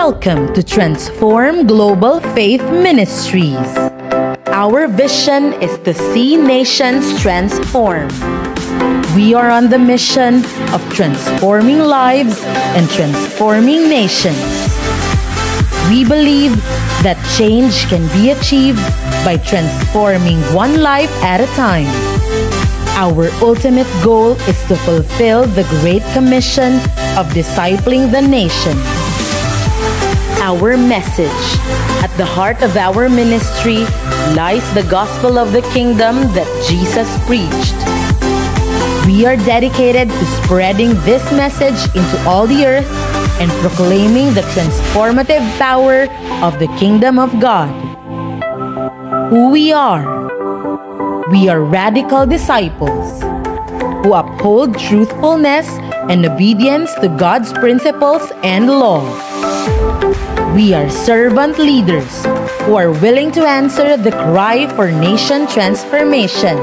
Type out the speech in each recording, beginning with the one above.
Welcome to Transform Global Faith Ministries. Our vision is to see nations transformed. We are on the mission of transforming lives and transforming nations. We believe that change can be achieved by transforming one life at a time. Our ultimate goal is to fulfill the Great Commission of discipling the nation. Our message: at the heart of our ministry lies the gospel of the kingdom that Jesus preached. We are dedicated to spreading this message into all the earth and proclaiming the transformative power of the kingdom of God. Who we are? We are radical disciples who uphold truthfulness and obedience to God's principles and law. We are servant leaders who are willing to answer the cry for nation transformation.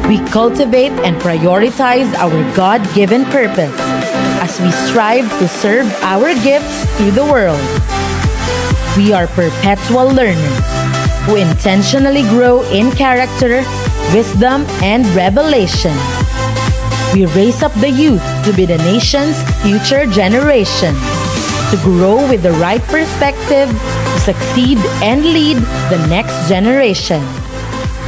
We cultivate and prioritize our God-given purpose as we strive to serve our gifts to the world. We are perpetual learners who intentionally grow in character, wisdom, and revelation. We raise up the youth to be the nation's future generation, to grow with the right perspective, to succeed and lead the next generation.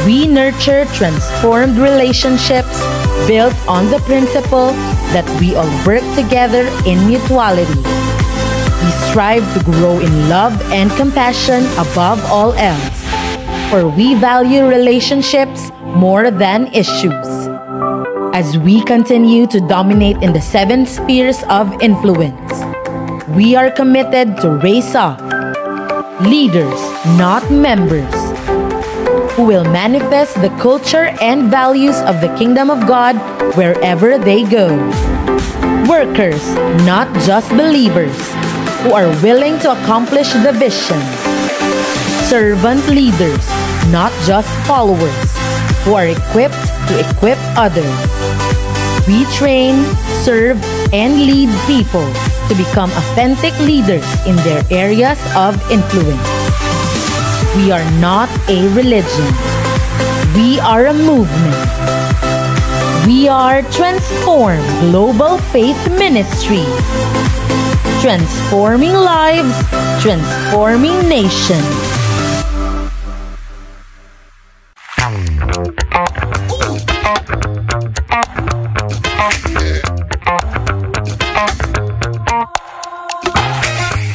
We nurture transformed relationships built on the principle that we all work together in mutuality. We strive to grow in love and compassion above all else, for we value relationships more than issues. As we continue to dominate in the 7 spheres of influence, we are committed to raise up leaders, not members, who will manifest the culture and values of the kingdom of God wherever they go. Workers, not just believers, who are willing to accomplish the vision. Servant leaders, not just followers, who are equipped to equip others. We train, serve, and lead people to become authentic leaders in their areas of influence. We are not a religion. We are a movement. We are Transform Global Faith Ministries. Transforming lives, transforming nations.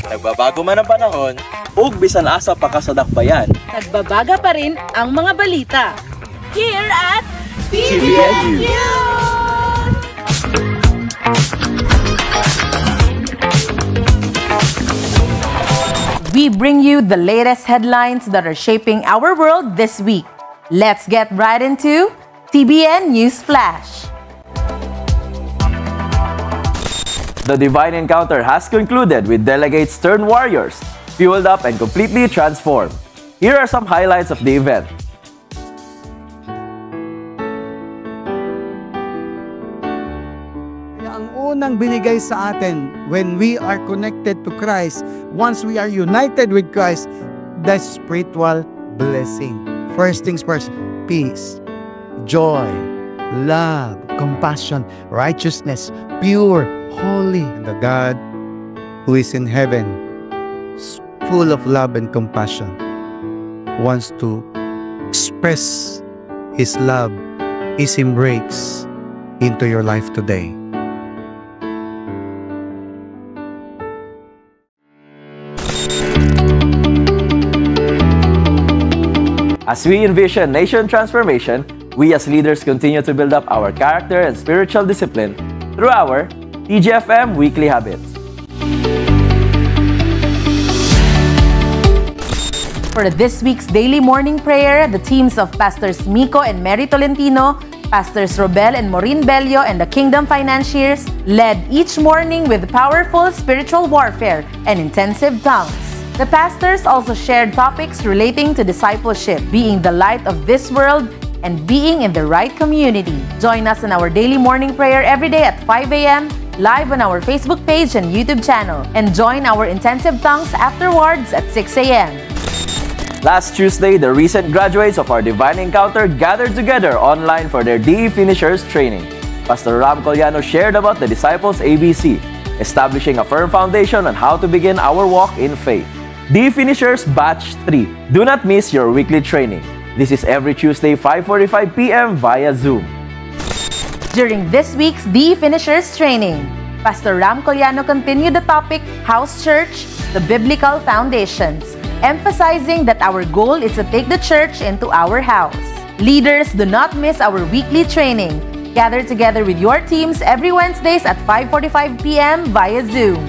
Nagbabago man ang panahon, ug bisan asa pa ka sa dakbayan, nagbabaga pa rin ang mga balita. Here at TBN News! We bring you the latest headlines that are shaping our world this week. Let's get right into TBN News Flash. The Divine Encounter has concluded with delegates turned warriors, fueled up and completely transformed. Here are some highlights of the event. Ang unang binigay sa atin when we are connected to Christ, once we are united with Christ, the spiritual blessing. First things first, peace, joy, love, compassion, righteousness, pure, holy. And the God who is in heaven, full of love and compassion, wants to express His love, His embrace into your life today. As we envision nation transformation, we as leaders continue to build up our character and spiritual discipline through our TGFM Weekly Habits. For this week's daily morning prayer, the teams of Pastors Miko and Mary Tolentino, Pastors Robel and Maureen Bello, and the Kingdom Financiers led each morning with powerful spiritual warfare and intensive tongues. The pastors also shared topics relating to discipleship, being the light of this world, and being in the right community. Join us in our daily morning prayer every day at 5 a.m. live on our Facebook page and YouTube channel. And join our intensive tongues afterwards at 6 a.m. Last Tuesday, the recent graduates of our Divine Encounter gathered together online for their DE Finishers training. Pastor Ram Collano shared about the Disciples ABC, establishing a firm foundation on how to begin our walk in faith. DE Finishers Batch 3. Do not miss your weekly training. This is every Tuesday, 5:45 p.m. via Zoom. During this week's DE Finishers training, Pastor Ram Collano continued the topic House Church, the Biblical Foundations, emphasizing that our goal is to take the church into our house. Leaders, do not miss our weekly training. Gather together with your teams every Wednesdays at 5:45 p.m. via Zoom.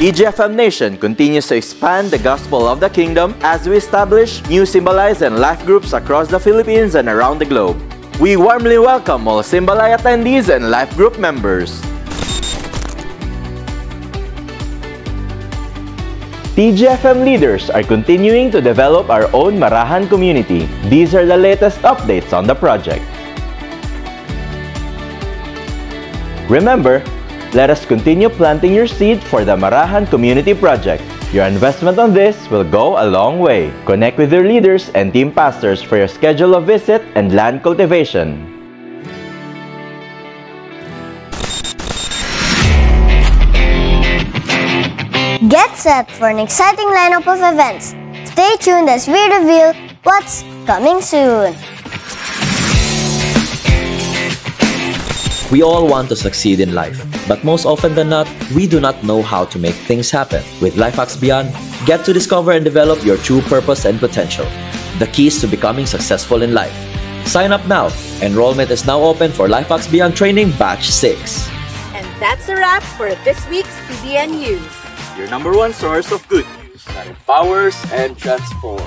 TGFM Nation continues to expand the gospel of the kingdom as we establish new Symbolized and life groups across the Philippines and around the globe. We warmly welcome all Symbolized attendees and life group members. TGFM leaders are continuing to develop our own Marahan community. These are the latest updates on the project. Remember, let us continue planting your seed for the Marahan Community Project. Your investment on this will go a long way. Connect with your leaders and team pastors for your schedule of visit and land cultivation. Get set for an exciting lineup of events. Stay tuned as we reveal what's coming soon. We all want to succeed in life, but most often than not, we do not know how to make things happen. With LifeHacks Beyond, get to discover and develop your true purpose and potential. The keys to becoming successful in life. Sign up now. Enrollment is now open for LifeHacks Beyond Training Batch 6. And that's a wrap for this week's TBN News. Your number one source of good news that empowers and transforms.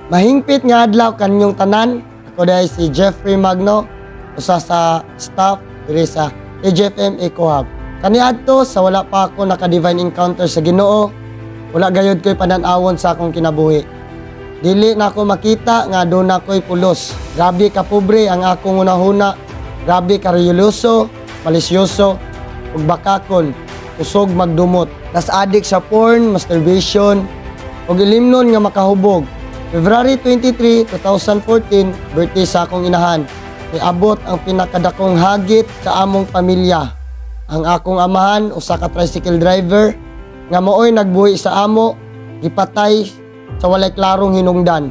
Mahingpit nga adlaw kanyong tanan. Ako dahil si Jeffrey Magno, usa sa staff diri sa TGFM Eco Hub. Kaniadto sa wala pa ako naka-divine encounter sa Ginoo, wala gayud ko'y panan-awon sa akong kinabuhi. Dili na ako makita nga doon ako'y pulos. Grabe ka pobre ang akong unahuna. Grabe ka reyoso, malisyoso, ug bakakon, usog magdumot. Nas adik sa porn, masturbation, ug ilimnon nga makahubog. February 23, 2014, birthday sa akong inahan. Niabot ang pinakadakong hagit sa among pamilya. Ang akong amahan, usa ka tricycle driver, nga mooy nagbuhi sa amo, gipatay sa walay klarong hinungdan.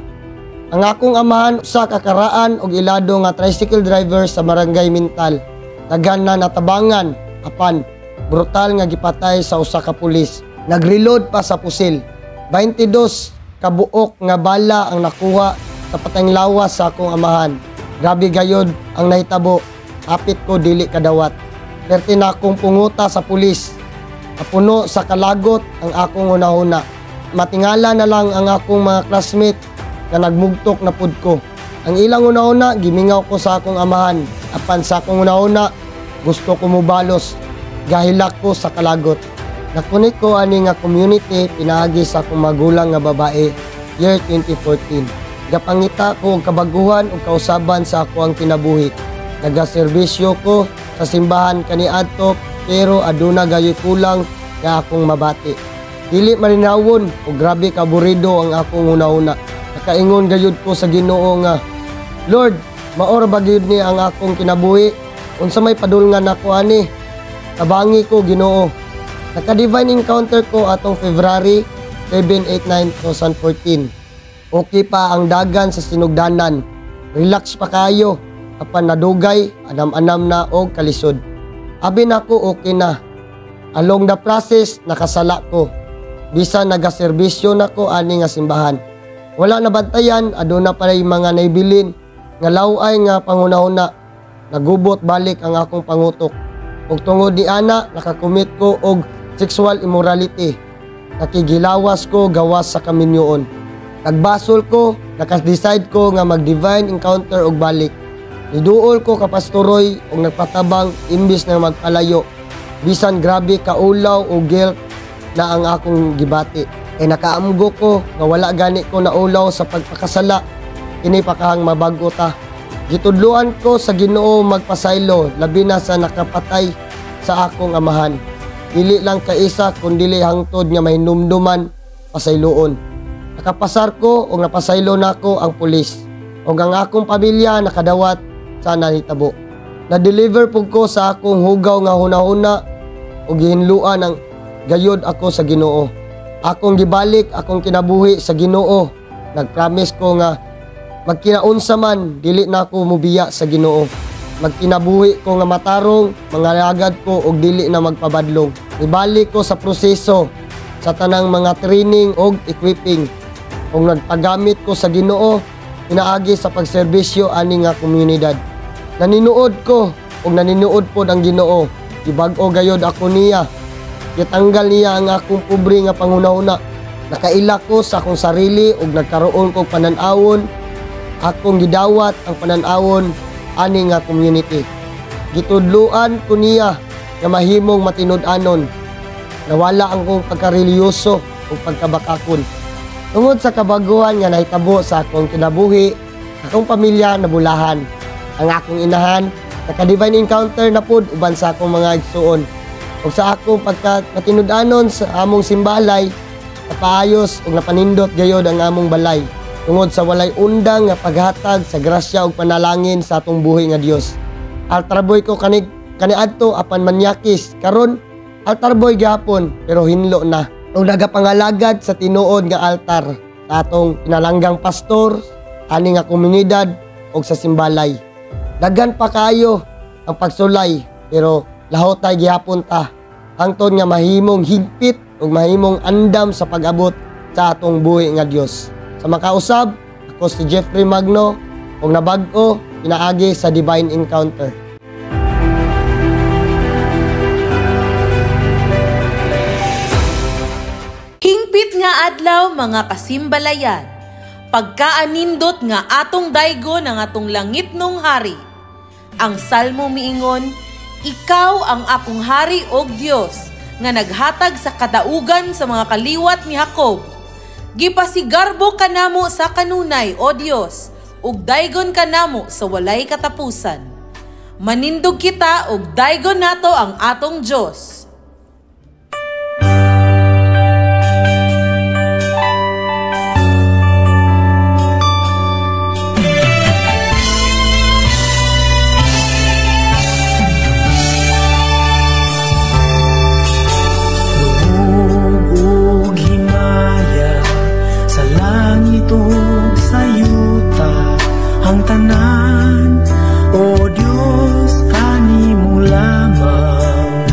Ang akong amahan, usa ka karaan og ilado nga tricycle driver sa Barangay Mintal. Daghan na natabangan, apan brutal nga gipatay sa usa ka pulis. Nagreload pa sa pusil. 22 kabuok nga bala ang nakuha sa patayng lawas sa akong amahan. Grabe gayod ang nahitabo. Hapit ko dili kadawat. Perti na akong punguta sa pulis. Napuno sa kalagot ang akong una-una. Matingala na lang ang akong mga classmate na nagmugtok na pud ko. Ang ilang una-una, gimingaw ko sa akong amahan. Apan sa akong una-una, gusto ko mubalos. Gahilak ko sa kalagot. Nakunit ko ani nga community pinaagi sa akong magulang nga babae year 2014. Gapangita ko og kabaguhan ug kausaban sa ako ang kinabuhi. Nagaserbisyo ko sa simbahan kaniadto pero aduna gayoy kulang nga akong mabati. Dili marinawon o grabe kaburido ang akong una-una. Nakaingon gayud ko sa Ginoo nga, Lord, maor ba gyud ni ang akong kinabuhi? Unsa may padulngan ako ani? Tabangi ko Ginoo. Naka-divine encounter ko atong February 7-8-9, 2014. Okay pa ang dagan sa sinugdanan. Relax pa kayo. Apan nadugay, anam-anam na og kalisod. Abi nako okay na. Along the process, nakasala ko. Bisan nagaserbisyo na ko ani nga simbahan. Wala na bantayan, aduna pa rin mga naibilin. Nga laway nga panguna-una. Nagubot balik ang akong pangutok. Ug tungod di ana, nakakumit ko og sexual immorality. Nakigilawas ko gawas sa kaminyoon. Nagbasol ko, nakas-decide ko nga mag-divine encounter og balik. Niduol ko kapastoroy og nagpatabang imbis na magpalayo. Bisan grabe kaulaw o guilt na ang akong gibati. Kay nakaamgo ko nga wala gani ko naulaw sa pagpakasala, kini pakahang mabago ta. Gitudluan ko sa Ginoo magpasaylo, labi na sa nakapatay sa akong amahan. Dili lang kaisa kundili hangtod nga mahinumduman pasayloon. Nakapasar ko o napasaylo nako ang pulis. O ang akong pamilya nakadawat sa nanitabo. Na-deliver po ko sa akong hugaw nga hunahuna o gihinluan ang gayod ako sa Ginoo. Akong gibalik akong kinabuhi sa Ginoo. Nagpromise ko nga magkinaunsa man dili na ako mubiya sa Ginoo. Magkinabuhi ko nga matarong mga lagad ko og dili na magpabadlong. Ibalik ko sa proseso sa tanang mga training og equipping. Kung nagpagamit ko sa Ginoo, pinaagi sa pagserbisyo ani nga komunidad. Naninuod ko og naninuod pod ang Ginoo. Ibag-o gayod ako niya. Gitanggal niya ang akong pobre nga panghuna-una. Nakaila ko sa akong sarili ug nagkaroon kog panan-awon. Akong gidawat ang panan-awon ani nga community. Gitudluan ko niya nga mahimong matinud-anon. Nawala ang kong pagkareliyoso ug pagkabakakon. Tungod sa kabaguhan nga nahitabo sa akong kinabuhi, akong pamilya nabulahan. Ang akong inahan naka-divine encounter na pod uban sa akong mga igsuon. Ug sa akong pagka-matinud-anon sa among simbalay, napaayos ug napanindot gayod ang among balay. Tungod sa walay undang nga paghatag sa grasya ug panalangin sa atong buhi nga Dios. Altar boy ko kaniadto apan manyakis. Karon altar boy gihapon pero hinlo na. Ug nagapangalagad sa tinuod nga altar sa atong pinalanggang pastor, ani nga komunidad ug sa simbalay. Daghan pa kayo ang pagsulay pero lahotay gihapon ta. Hangtod nga mahimong higpit ug mahimong andam sa pag-abot sa atong buhi nga Dios. Sa makausab, ako si Jeffrey Magno ug nabag-o pinaagi sa Divine Encounter. Hingpit nga adlaw mga kasimbalayan. Pagkaanindot nga atong daygon ang atong langit nung hari. Ang salmo miingon, ikaw ang akong hari og Dios nga naghatag sa kadaugan sa mga kaliwat ni Jacob. Gipasigarbo kanamo sa kanunay o Dios ug daygon kanamo sa walay katapusan. Manindog kita ug daygon nato ang atong Dios. Ang tanan, O Diyos, kanimo lamang.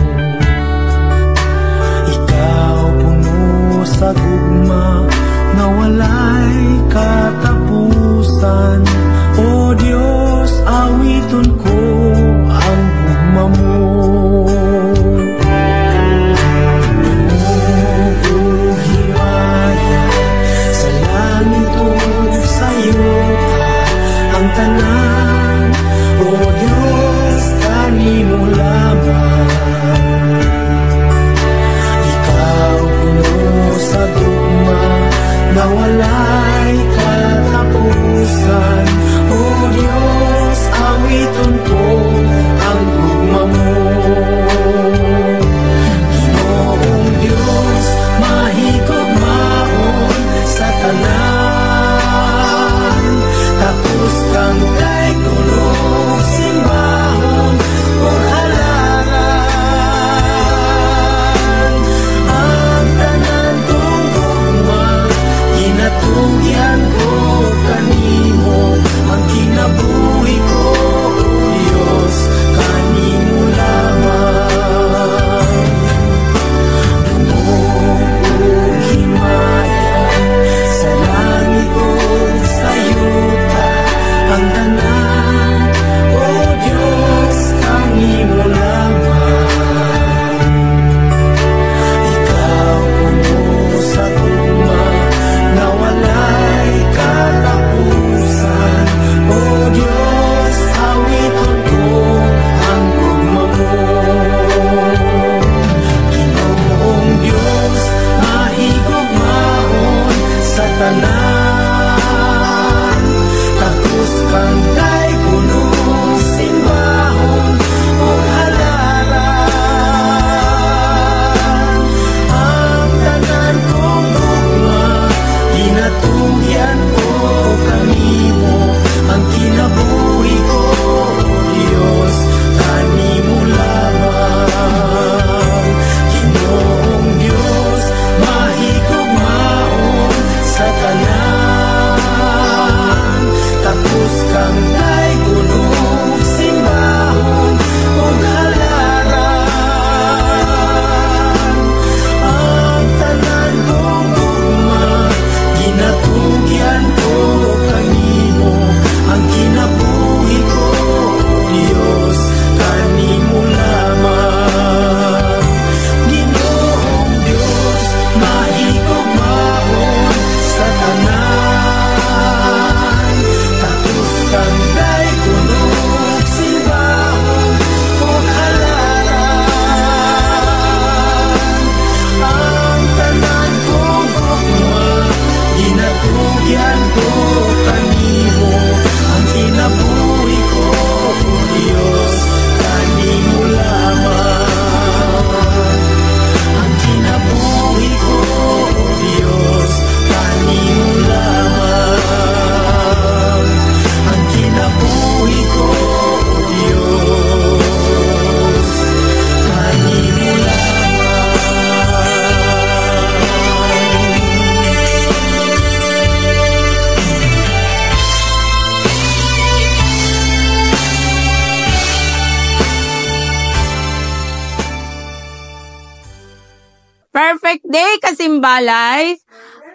Perfect day, Kasimbalay!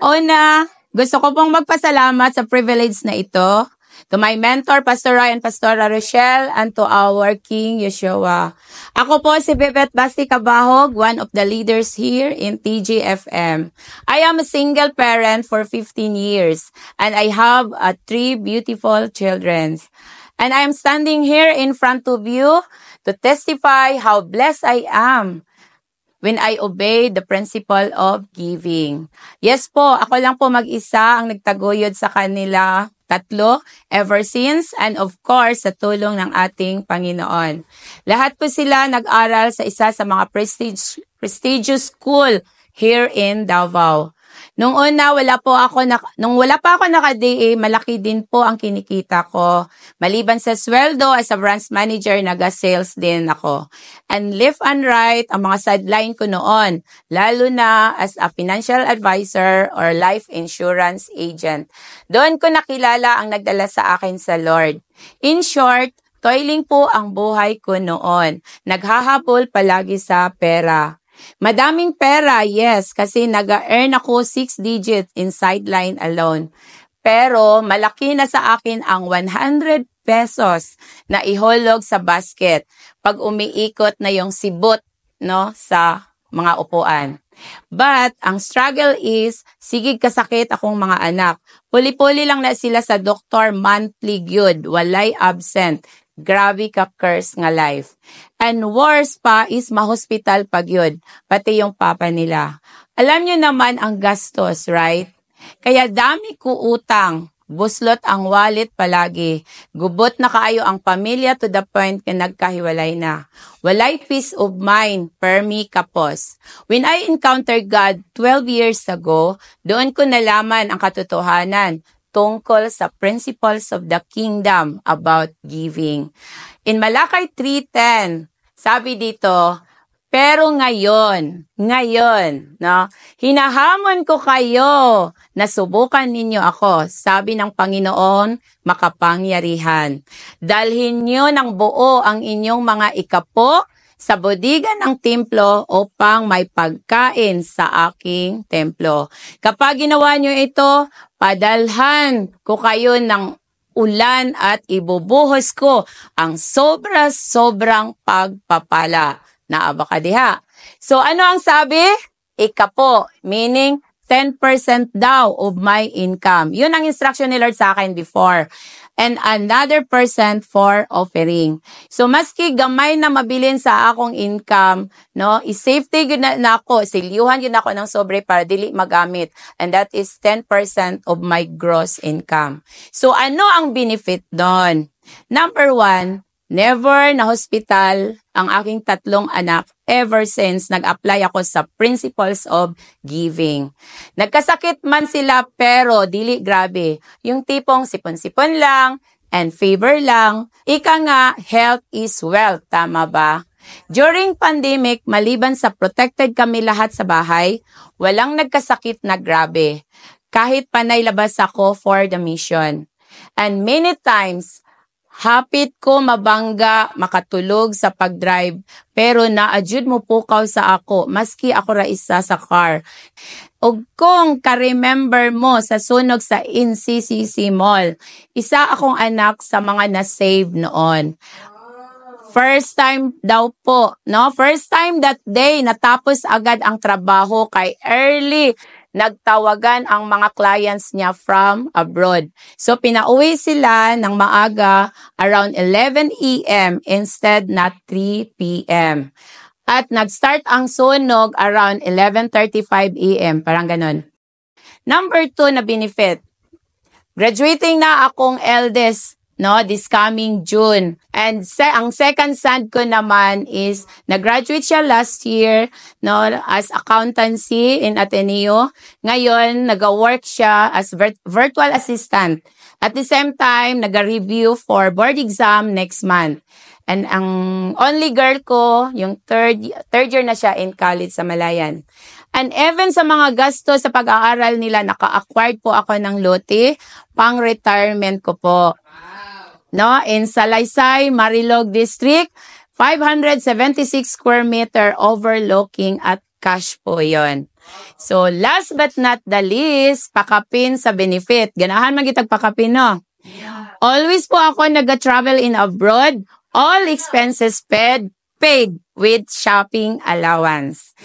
Una, gusto ko pong magpasalamat sa privilege na ito. To my mentor, Pastor Ryan, Pastora Rochelle, and to our King Yeshua. Ako po si Bebet Basti Cabahog, one of the leaders here in TGFM. I am a single parent for 15 years, and I have 3 beautiful children. And I am standing here in front of you to testify how blessed I am when I obey the principle of giving. Yes po, ako lang po mag-isa ang nagtaguyod sa kanila 3 ever since, and of course, sa tulong ng ating Panginoon. Lahat po sila nag-aral sa isa sa mga prestigious school here in Davao. Nung wala pa ako naka-DA, malaki din po ang kinikita ko. Maliban sa sweldo, as a branch manager, naga-sales din ako. And left and right, ang mga sideline ko noon, lalo na as a financial advisor or life insurance agent. Doon ko nakilala ang nagdala sa akin sa Lord. In short, toiling po ang buhay ko noon. Naghahabol palagi sa pera. Madaming pera, yes, kasi nag-earn ako 6 digits in sideline alone. Pero malaki na sa akin ang 100 pesos na ihulog sa basket pag umiikot na yung sibot, no, sa mga upuan. But ang struggle is, sigig kasakit akong mga anak. Puli-puli lang na sila sa doktor monthly gyud, walay absent. Grabe ka curse nga life. And worse pa is mahospital pag yun, pati yung papa nila. Alam nyo naman ang gastos, right? Kaya dami ko utang, buslot ang wallet palagi. Gubot na kaayo ang pamilya to the point na nagkahiwalay na. Walay peace of mind, permi kapos. When I encountered God 12 years ago, doon ko nalaman ang katotohanan tungkol sa principles of the kingdom about giving. In Malakay 3:10, sabi dito, pero ngayon, no, hinahamon ko kayo na subukan ninyo ako, sabi ng Panginoon makapangyarihan. Dalhin nyo ng buo ang inyong mga ikapo sa bodega ng templo upang may pagkain sa aking templo. Kapag ginawa nyo ito, padalhan ko kayo ng ulan at ibubuhos ko ang sobrang pagpapala. Naaba ka diha. So ano ang sabi? Ikapo, meaning 10% daw of my income. Yun ang instruction ni Lord sa akin before. And another % for offering. So maski gamay na mabilin sa akong income, no, i-safety yun na ako, silyuhan yun ako ng sobre para dili magamit. And that is 10% of my gross income. So ano ang benefit doon? Number 1, never na hospital ang aking 3 anak ever since nag-apply ako sa principles of giving. Nagkasakit man sila pero dili grabe. Yung tipong sipon-sipon lang and favor lang. Ika nga, health is wealth. Tama ba? During pandemic, maliban sa protected kami lahat sa bahay, walang nagkasakit na grabe. Kahit panay labas ako for the mission. And many times, hapit ko mabangga, makatulog sa pag-drive, pero na-adjud mo pukaw sa ako, maski ako ra isa sa car. O kung ka-remember mo sa sunog sa NCCC Mall, isa akong anak sa mga na-save noon. First time daw po, no? First time that day, natapos agad ang trabaho kay early. Nagtawagan ang mga clients niya from abroad. So, pinauwi sila ng maaga around 11 a.m. instead na 3 p.m. At nag-start ang sunog around 11:35 a.m. Parang ganun. Number 2 na benefit. Graduating na akong eldest, no, this coming June. And ang second son ko naman is nag-graduate siya last year, no, as accountancy in Ateneo. Ngayon, nag-work siya as virtual assistant. At the same time, nag-review for board exam next month. And ang only girl ko, yung third year na siya in college sa Malayan. And even sa mga gasto sa pag-aaral nila, naka-acquired po ako ng lote, pang-retirement ko po. No, in Salaysay, Marilog District, 576 square meter overlooking at cash po yon. So, last but not the least, pakapin sa benefit. Ganahan magitag pakapin, no? Always po ako nag-travel in abroad. All expenses paid with shopping allowance.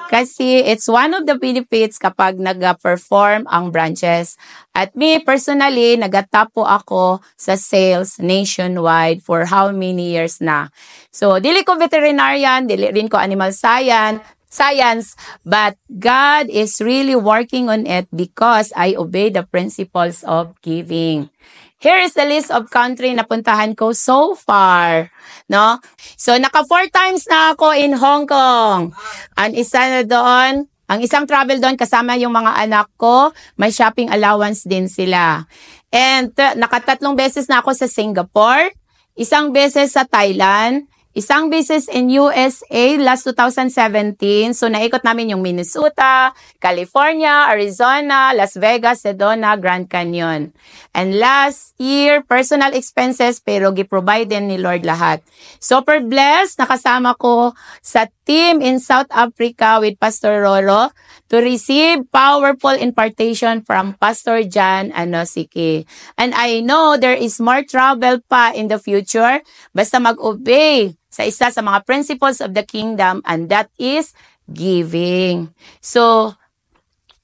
Kasi it's one of the benefits kapag nag-perform ang branches. At me, personally, nag-top po ako sa sales nationwide for how many years na. So, dili ko veterinarian, dili rin ko animal science, but God is really working on it because I obey the principles of giving. Here is the list of country na puntahan ko so far, no? So, naka 4 times na ako in Hong Kong. Ang isa na doon, ang isang travel doon kasama yung mga anak ko, may shopping allowance din sila. And naka 3 beses na ako sa Singapore, isang beses sa Thailand, isang beses in USA last 2017. So, naikot namin yung Minnesota, California, Arizona, Las Vegas, Sedona, Grand Canyon. And last year, personal expenses, pero gi-provide din ni Lord lahat. Super blessed, nakasama ko sa team in South Africa with Pastor Roro to receive powerful impartation from Pastor John Anosiki. And I know there is more travel pa in the future, basta mag-obey sa isa sa mga principles of the kingdom, and that is giving. So,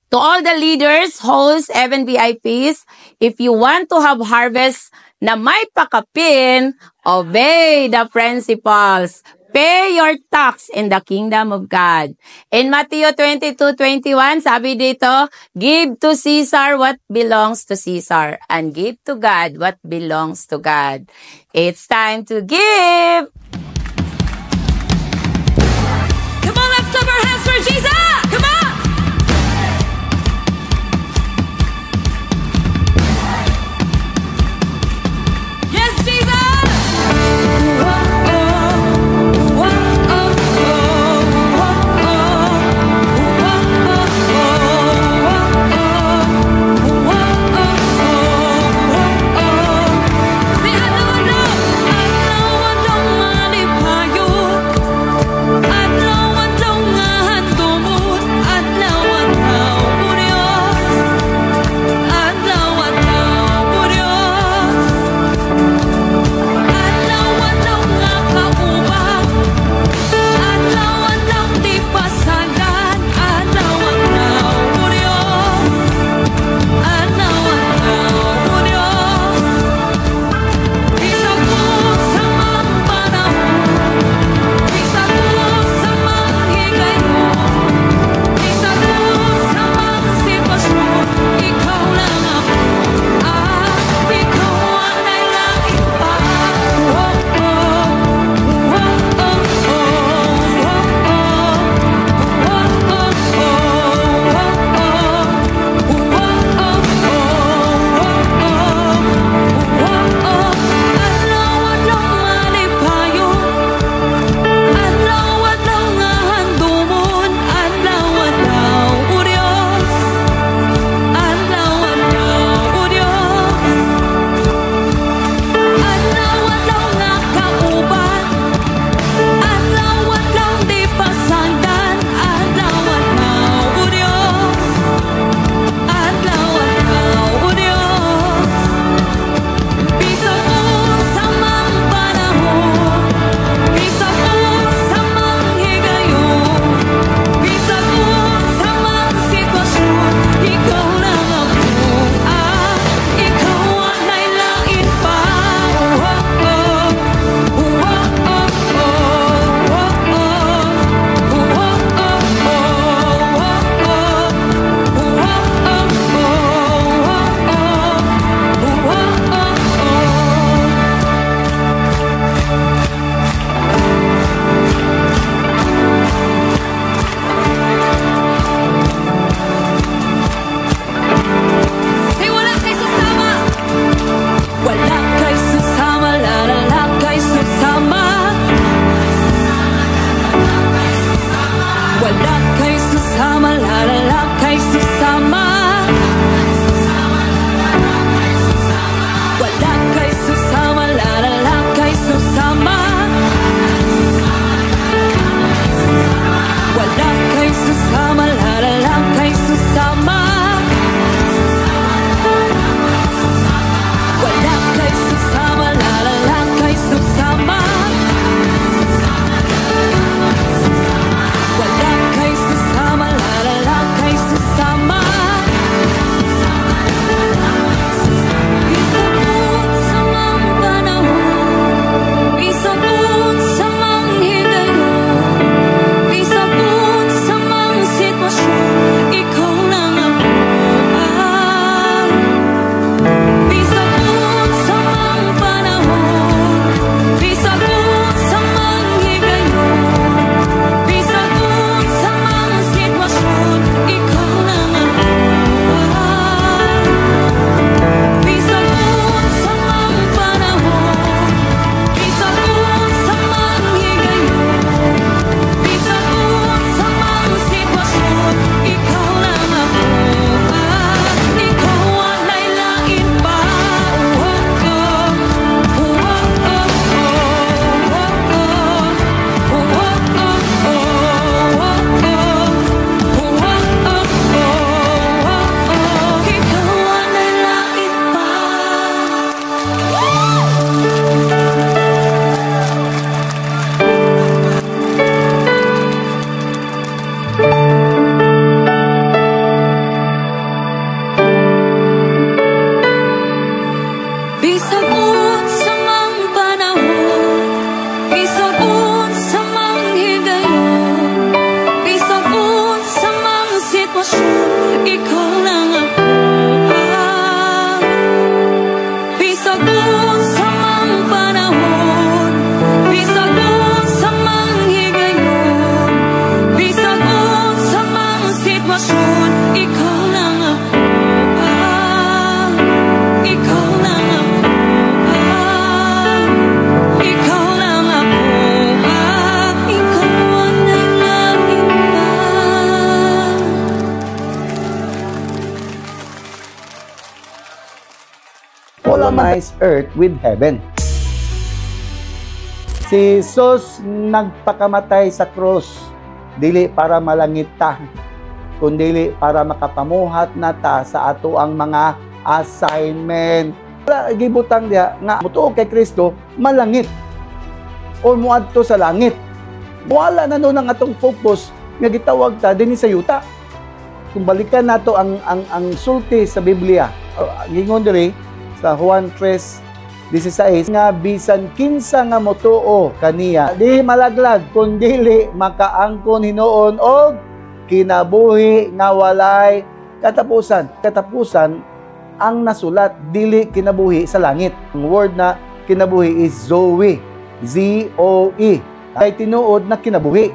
to all the leaders, hosts, even VIPs, if you want to have harvest na may pakapin, obey the principles. Pay your tax in the kingdom of God. In Matthew 22:21, sabi dito, give to Caesar what belongs to Caesar, and give to God what belongs to God. It's time to give! Come on, let's clap our hands for Jesus! Come on! Yes, Jesus! Say, I know I don't mind. synchronize earth with heaven. Si Jesus nagpakamatay sa cross, dili para malangit ta, kundi para makapamuhat na ta sa ato ang mga assignment. Wala gibutang diha nga mutuo kay Kristo malangit o muadto sa langit. Wala na noon ang atong focus nga gitawag ta dinhi sa yuta. Kung balikan nato ang sulti sa Biblia, gingon diri sa Juan 3:16 nga bisan kinsa nga motuo kaniya di malaglag kundi makaangkon hinuon og kinabuhi nga walay katapusan. Katapusan ang nasulat dili kinabuhi sa langit. Ang word na kinabuhi is Zoe, Z-O-E. Kay tinuod na kinabuhi.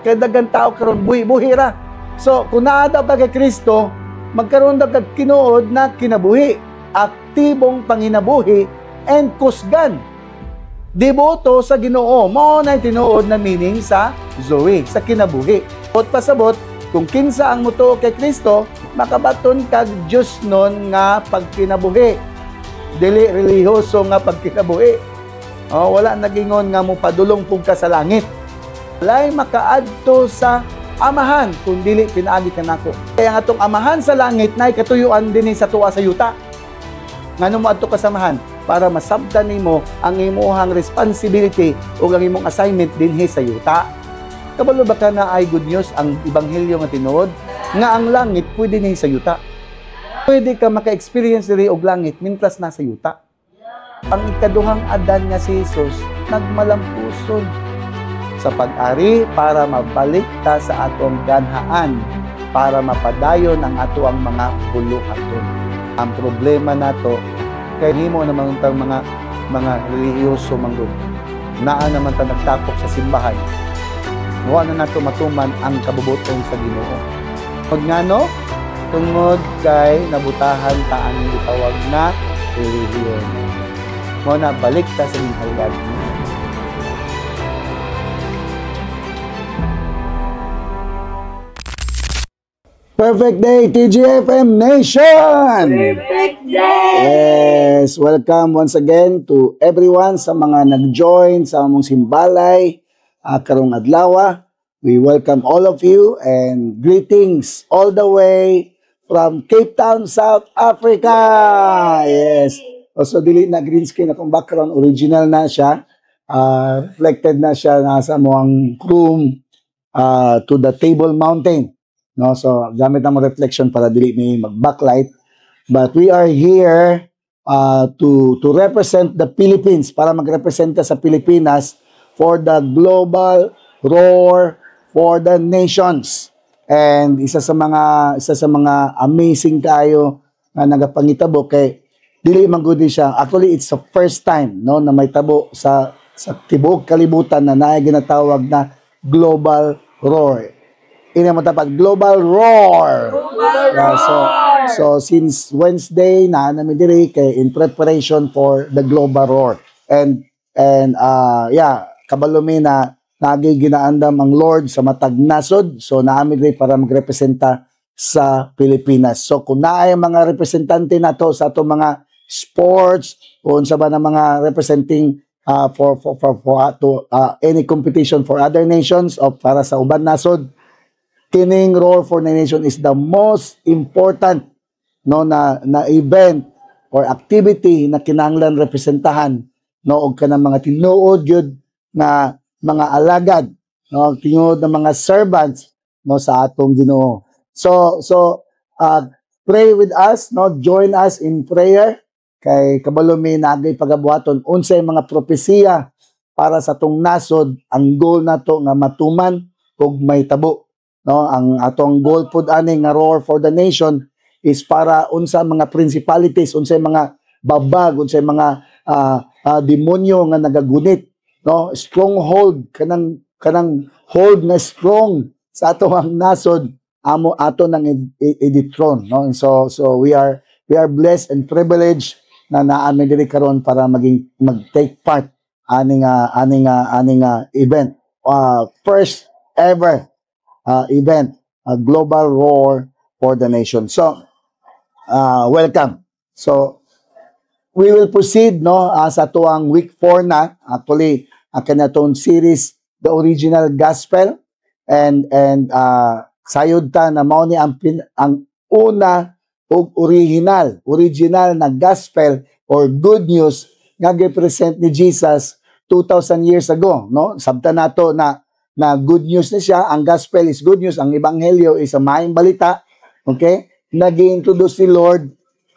Kay daghang tao karon buhi ra. So kung naa daw kay Kristo, magkaroon daw kag kinuod na kinabuhi, aktibong panginabuhi and kusgan. Deboto sa Ginoo, mao na tinuod na meaning sa Zoe, sa kinabuhi. Ot pasabot kung kinsa ang mutuo kay Kristo, makabaton kag Dios nun nga pagkinabuhi. Dili relihiyoso nga pagkinabuhi. Wala nagingon nga mo padulong pug ka sa langit. Walay makaadto sa amahan kung dili pinaagi kanako. Kaya nga atong amahan sa langit nay katuyuan dinhi sa tuwa sa yuta. Ngano mo adto ka sa amahan para masabtan nimo ang imong responsibility o ang imong assignment dinhi sa yuta. Kabalo ba ka na ay good news ang ebanghelyo nga tinuod nga ang langit pwede ni sa yuta. Pwede ka maka-experience diri og langit mintras nasa yuta. Ang ikaduhang adan nga si Jesus nagmalampuson sa pag-ari para mabalik ta sa atong ganhaan para mapadayon ang ato ang mga buluhaton. Ang problema nato kay himo naman tang mga relihiyoso manggod. Naa naman ta nagtapok sa simbahan. Wa na nato matuman ang kabubuton sa Ginoo. Pag ngano tungod kay nabutahan ta ang gitawag na relihiyon. Mo na balik ta sa ginhalian. Perfect day, TGFM Nation! Perfect day! Yes, welcome once again to everyone sa mga nag-join sa among simbalay karong adlaw. We welcome all of you and greetings all the way from Cape Town, South Africa. Yes. Also, dili na green screen akong background. Original na siya. Reflected na siya nasa moang room to the Table Mountain. No, so gamit ang reflection para dili ni mag-backlight. But we are here to represent the Philippines, para magrepresenta sa Pilipinas for the global roar for the nations. And isa sa mga amazing kayo na nagapangitabo kay dili man gud siya. Actually, it's the first time no na may tabo sa tibuok kalibutan na naay ginatawag na global roar. Ina mo tapat global roar. So since Wednesday na namin diri kay in preparation for the global roar. And kabalo mi na nagiginaandam ang Lord sa matag nasod. So naami diri para magrepresenta sa Pilipinas. So kung naay mga representante nato sa ato mga sports o unsa ba na mga representing for any competition for other nations o para sa uban nasod, kining Roar for the Nation is the most important na event or activity na kinahanglan representahan og kanang mga tinuod gyud na mga alagad, tinuod na mga servants sa atong Ginoo. So pray with us, join us in prayer kay kabalo mi nagay pagabuhaton unsay mga propesiya para sa atong nasod. Ang goal nato nga matuman ug may tabo. Ang atong goal pud ani nga Roar for the Nation is para unsa mga principalities, unsay mga babag, unsay mga demonyo nga nagagunit, stronghold, kanang hold na strong sa atong nasod, ato nang i-dethrone, so we are blessed and privileged na naami diri karon para mag-take part aning event, first ever event, a global roar for the nation. So welcome. So we will proceed no sa tuang week 4 na actually ang kanatong series The Original Gospel and sayod ta na mao ni ang una og original na gospel or good news nga gi-present ni Jesus 2,000 years ago, no? Sabta nato na good news na siya, ang gospel is good news, ang ebanghelyo is ang maayong balita, okay? Nag-introduce ni Lord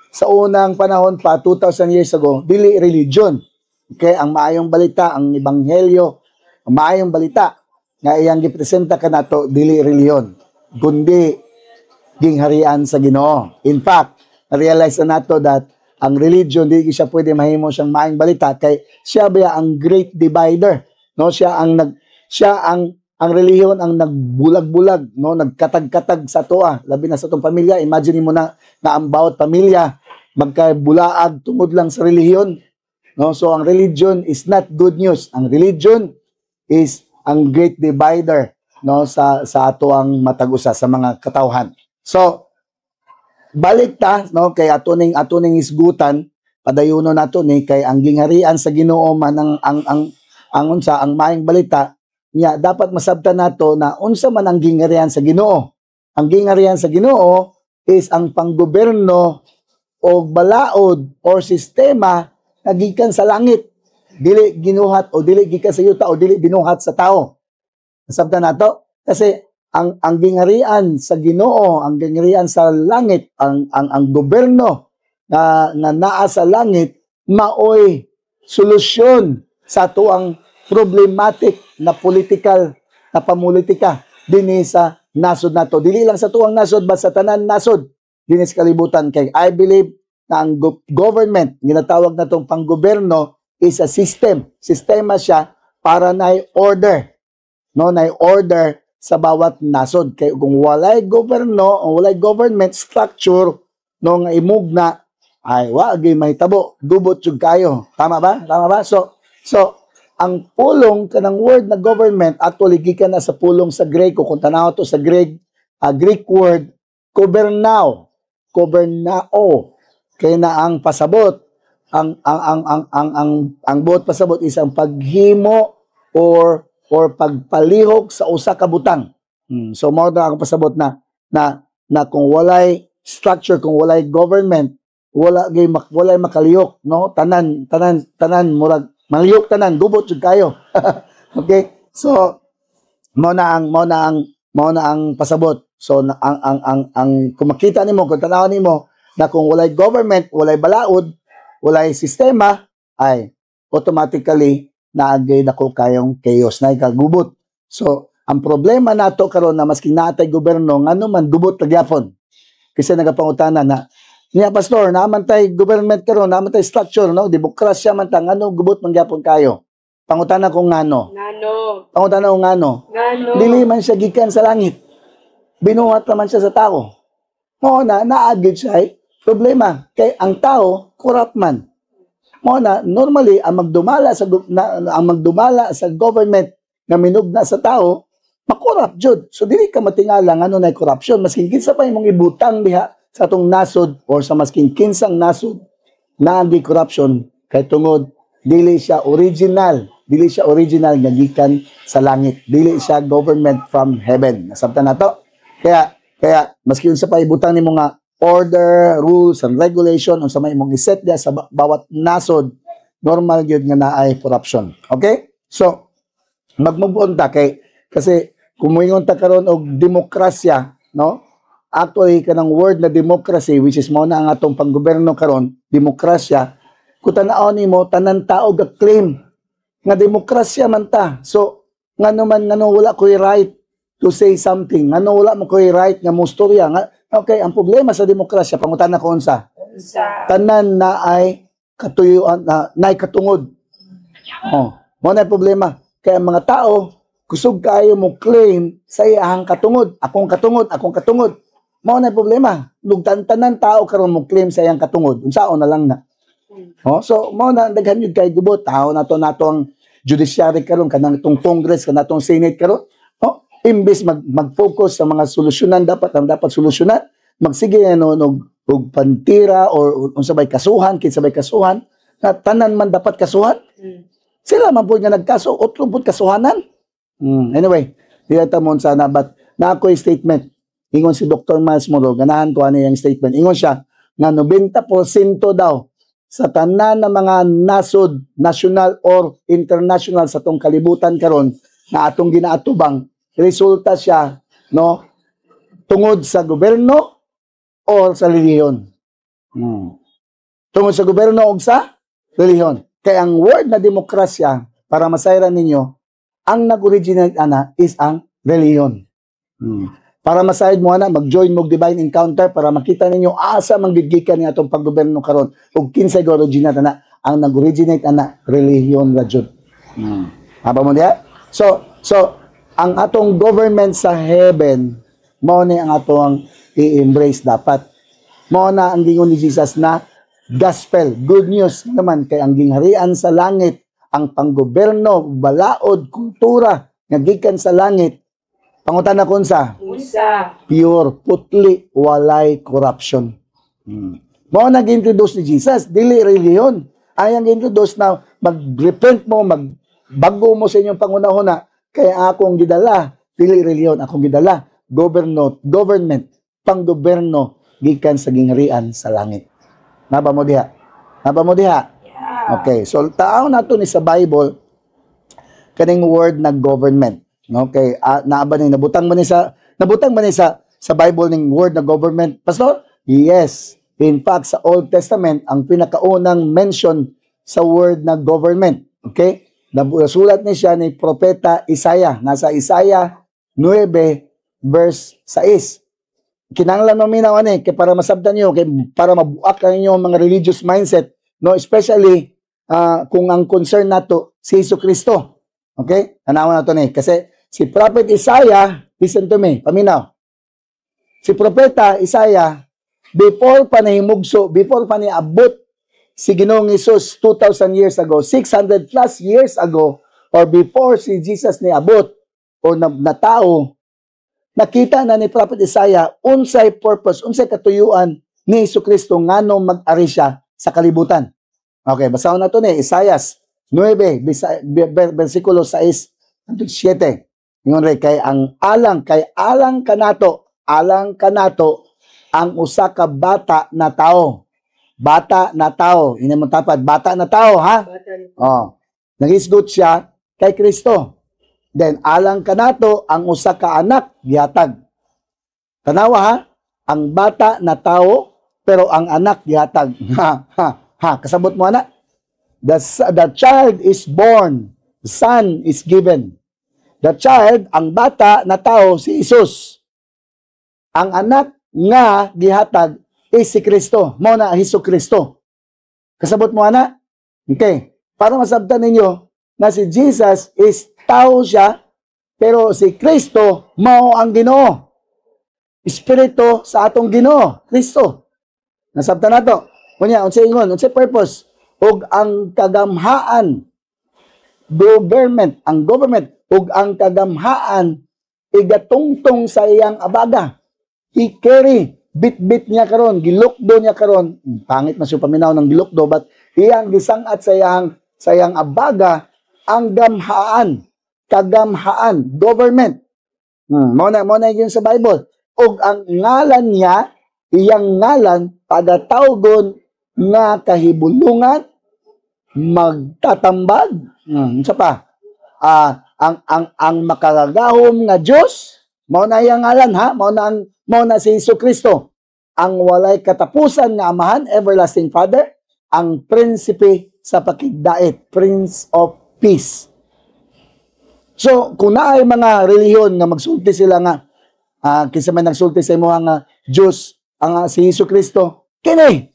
sa unang panahon pa, 2,000 years ago, dili religion. Okay, ang maayong balita, ang ebanghelyo, ang maayong balita, nga iyang gipresenta ka nato, dili religion, kundi gingharian sa Ginoo. In fact, na-realize na nato that ang religion, di siya pwede mahimo siyang maayong balita, kay siya ba ang great divider, no? Siya ang relihiyon ang nagbulag-bulag, no, nagkatag-katag sa toa, labi na sa tong pamilya. Imagine mo na ang bawat pamilya magkabulaag tungod lang sa relihiyon, no? So ang religion is not good news. Ang religion is ang great divider, no, sa ato ang matag-usa sa mga katawhan. So balik ta, no, kay atuning isgutan, padayuno nato ni kay ang gingharian sa Ginoo man ang unsa ang maayong balita. Nya dapat masabtan nato na unsa man ang gingharian sa Ginoo. Ang gingharian sa Ginoo is ang panggoberno o balaod or sistema na gikan sa langit. Dili ginuhat o dili gikan sa yuta o dili binuhat sa tao. Masabtan nato kasi ang gingharian sa Ginoo, ang gingharian sa langit, ang goberno na naa sa langit maoy solusyon sa tuang problematic na political na pamulitika dinhi sa nasod nato. Dili lang sa tuang nasod but sa tanan nasod dinhi sa kalibutan. Kay I believe na ang government, ginatawag na tong panggoberno, is a system. Sistema siya para na order. No, na order sa bawat nasod. Kay kung walay goberno o walay government structure no nga imugna ay wa gyud mahitabo, gubot jud kayo. Tama ba? So ang pulong kanang word na government actually gikan na sa pulong sa Greek, kung tanaw to sa Greek word gobernao kay na ang pasabot ang buot pasabot is ang paghimo or pagpalihok sa usa ka butang. So mao na ang pasabot na kung walay structure, kung walay government, walay makalihok, no? Tanan murag maliyok tanan, gubot jud kayo. Okay? So mao na ang pasabot. So ang kung makita nimo, kung tanaw nimo na kung walay government, walay balaod, walay sistema, ay automatically naagay nako kayong chaos na ikagubot. So ang problema nato karon na masking naatay gobyerno ngano man gubot pagyapon. Kasi nagapangutana na niya pastor, naman tay government karon, naman tay structure, no? Demokrasya man ta, ngano gubot man gyapon kayo. Pangutana ko ngano. Pangutana ko ngano. Dili man siya gikan sa langit. Binuhat naman siya sa tao. Mo na naagid siya problema kay ang tao corrupt man. Mo na normally ang magdumala sa government nga minugna sa tao, makorrupt jud. So dili ka matingala ngano na corruption, maski kinsa pa imong ibutang diha sa atong nasod or sa masking kinsang nasod na ang corruption kay tungod dili siya original nga gikan sa langit, dili siya government from heaven. Nasabtan nato. Kaya maski unsa pa ibutang nimo nga order, rules and regulation unsa may imong iset dia sa bawat nasod, normal gyud nga naay corruption. Okay? So magmubon ta kasi kung moingon ta karon og demokrasya, no? Actually, kanang word na democracy, which is mo na ang atong panggoberno karon, demokrasya, kung tanaw nimo tanan tao ga-claim nga demokrasya man ta. So, ngano wala ko'y right to say something, ngano wala mo ko'y right nga mustorya. Okay, ang problema sa demokrasya, pangutan na ko unsa? Tanan na ay katuyuan, na ay katungod. Mo na problema. Kaya mga tao, kusog kayo mo claim sa iyang katungod. Akong katungod. Mao na problema. Lugtan-tanan tao karon mo claim sa iyang katungod. Unsaon na lang na. So mao na daghan yun kay gubot. Tao nato ang judiciary karon, kanang tong Congress, kanang tong Senate karon. Imbis mag-focus sa mga solusyonan dapat solusyonan, magsige ug pantira or unsabay kasuhan, kinsabay kasuhan, na tanan man dapat kasuhan. Sila man po nga nagkaso, otro po kasuhanan. Anyway, diyata mo sana, but na ako yung statement. Ingon si Dr. Miles Moro, ganahan ko ano yung statement. Ingon siya, nga 90% daw sa tanan ng mga nasod, national or international sa tong kalibutan karon na atong ginaatubang, resulta siya no tungod sa gobyerno o sa relihiyon. Tungod sa gobyerno o sa relihiyon. Kaya ang word na demokrasya, para masayran ninyo, ang nag-originate ana is ang relihiyon. Para masayad mo ana, mag-join mo divine encounter para makita ninyo asa manggigikan ni atong paggobyerno karon ug kinsay originate ana, ang nag-originate ana relihiyon ra jud. Aba mo diha? So ang atong government sa heaven mao ni ang atong i-embrace dapat. Mao na ang gingon ni Jesus na gospel, good news naman kay ang gingharian sa langit, ang panggobyerno, balaod, kultura nga gikan sa langit. Pangutana kun sa pure, putli, walay corruption. Mao na gi-introduce ni Jesus, dili relihiyon. Ayang gi-introduce na mag-repent mo, magbago mo sa inyong pangunahuna, kaya akong gidala, dili relihiyon, akong gidala, government, panggobyerno, gikan sa gingharian sa langit. Naba mo diha? Naba mo diha? Okay, so tao nato ni sa Bible, kaning word na government. Okay, naaba ni nabutang man ni sa Bible ning word na government, pastor? Yes. In fact, sa Old Testament ang pinakaunang mention sa word na government. Okay? Nasulat ni siya ni propeta Isaiah. Nasa Isaiah 9 verse 6. Kinahanglan mo minaw ani kay para masabtan niyo, kay para mabuak ang inyong mga religious mindset, no, especially kung ang concern nato si Jesucristo. Okay? Tanawan nato ni kasi si prophet Isaiah, listen to me, paminaw. Si propeta Isaiah, before pa nahimugso, before pa niabot si Ginoong Hesus 2,000 years ago, 600 plus years ago, or before si Jesus niabot o na tao, nakita na ni prophet Isaiah unsay purpose, unsay katuyuan ni Jesucristo ngano mag-ari siya sa kalibutan. Okay, basahon na to ni Isaiah 9 versikulo 6 hangtod 7. Ingon ray kay alang kanato ang usa ka bata na tao. Bata na tao, ini mo tapad, bata na tao ha. Oh. Nagisgot siya kay Kristo. Then alang kanato ang usa ka anak gihatag. Tanawa ha, ang bata na tao pero ang anak gihatag. Kasabot mo ana? The child is born, the son is given. The child, ang bata na tao si Jesus. Ang anak nga gihatag is si Kristo. Mao na Jesucristo. Kasabot mo ana? Okay. Para masabtan ninyo na si Jesus is tao siya, pero si Kristo mao ang Ginoo. Espiritu sa atong Ginoo, Kristo. Nasabtan nato. Kunya unsay ingon, unsay purpose? Ug ang kagamhaan ang government ug ang kagamhaan igatungtong sa iyang abaga. He carry bit niya karon, gilukdo niya karon. Pangit na siya paminaw ng gilukdo, but iyang gisangat sa iyang abaga ang kagamhaan, government. Mao na yun sa Bible. Og ang ngalan niya, iyang ngalan pagatawgon nga kahibulungan, magtatambag. Isa pa. Ang makagagahom nga Dios, mao na iyang ngalan ha, mao na si Jesucristo. Ang walay katapusan nga amahan, everlasting Father, ang prinsipe sa pakigdait, Prince of Peace. So, kung naay mga relihiyon nga magsulti sila nga, kinsa man nagsulti sa imo nga Diyos, ang si Jesucristo, kini.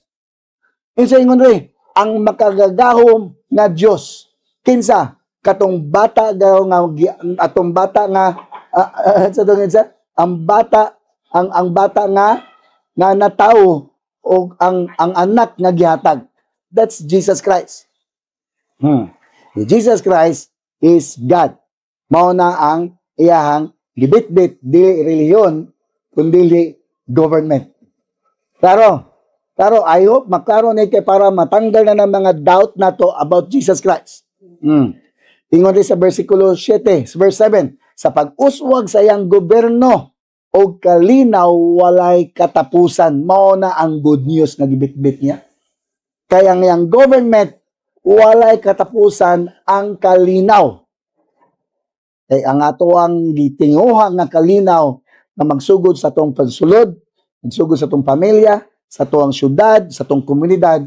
Kinsa ingon ri, ang makagagahom nga Diyos. Kinsa? Katong bata ang bata nga natao o ang anak nga gihatag. That's Jesus Christ. Jesus Christ is God. Mao na ang iyahang gibitbit, dili relihiyon kundi government. Claro, Pero I hope maklaro na kay para matanggal na ng mga doubt na to about Jesus Christ. Ingon din sa versikulo 7, verse 7, sa pag-uswag sa iyang gobyerno o kalinaw walay katapusan. Mao na ang good news nga gibitbit niya. Kaya ang iyang government walay katapusan ang kalinaw. Kay ang ato ang gitinguha nga kalinaw na magsugod sa atong pansulod, magsugod sa atong pamilya, sa atong syudad, sa atong komunidad,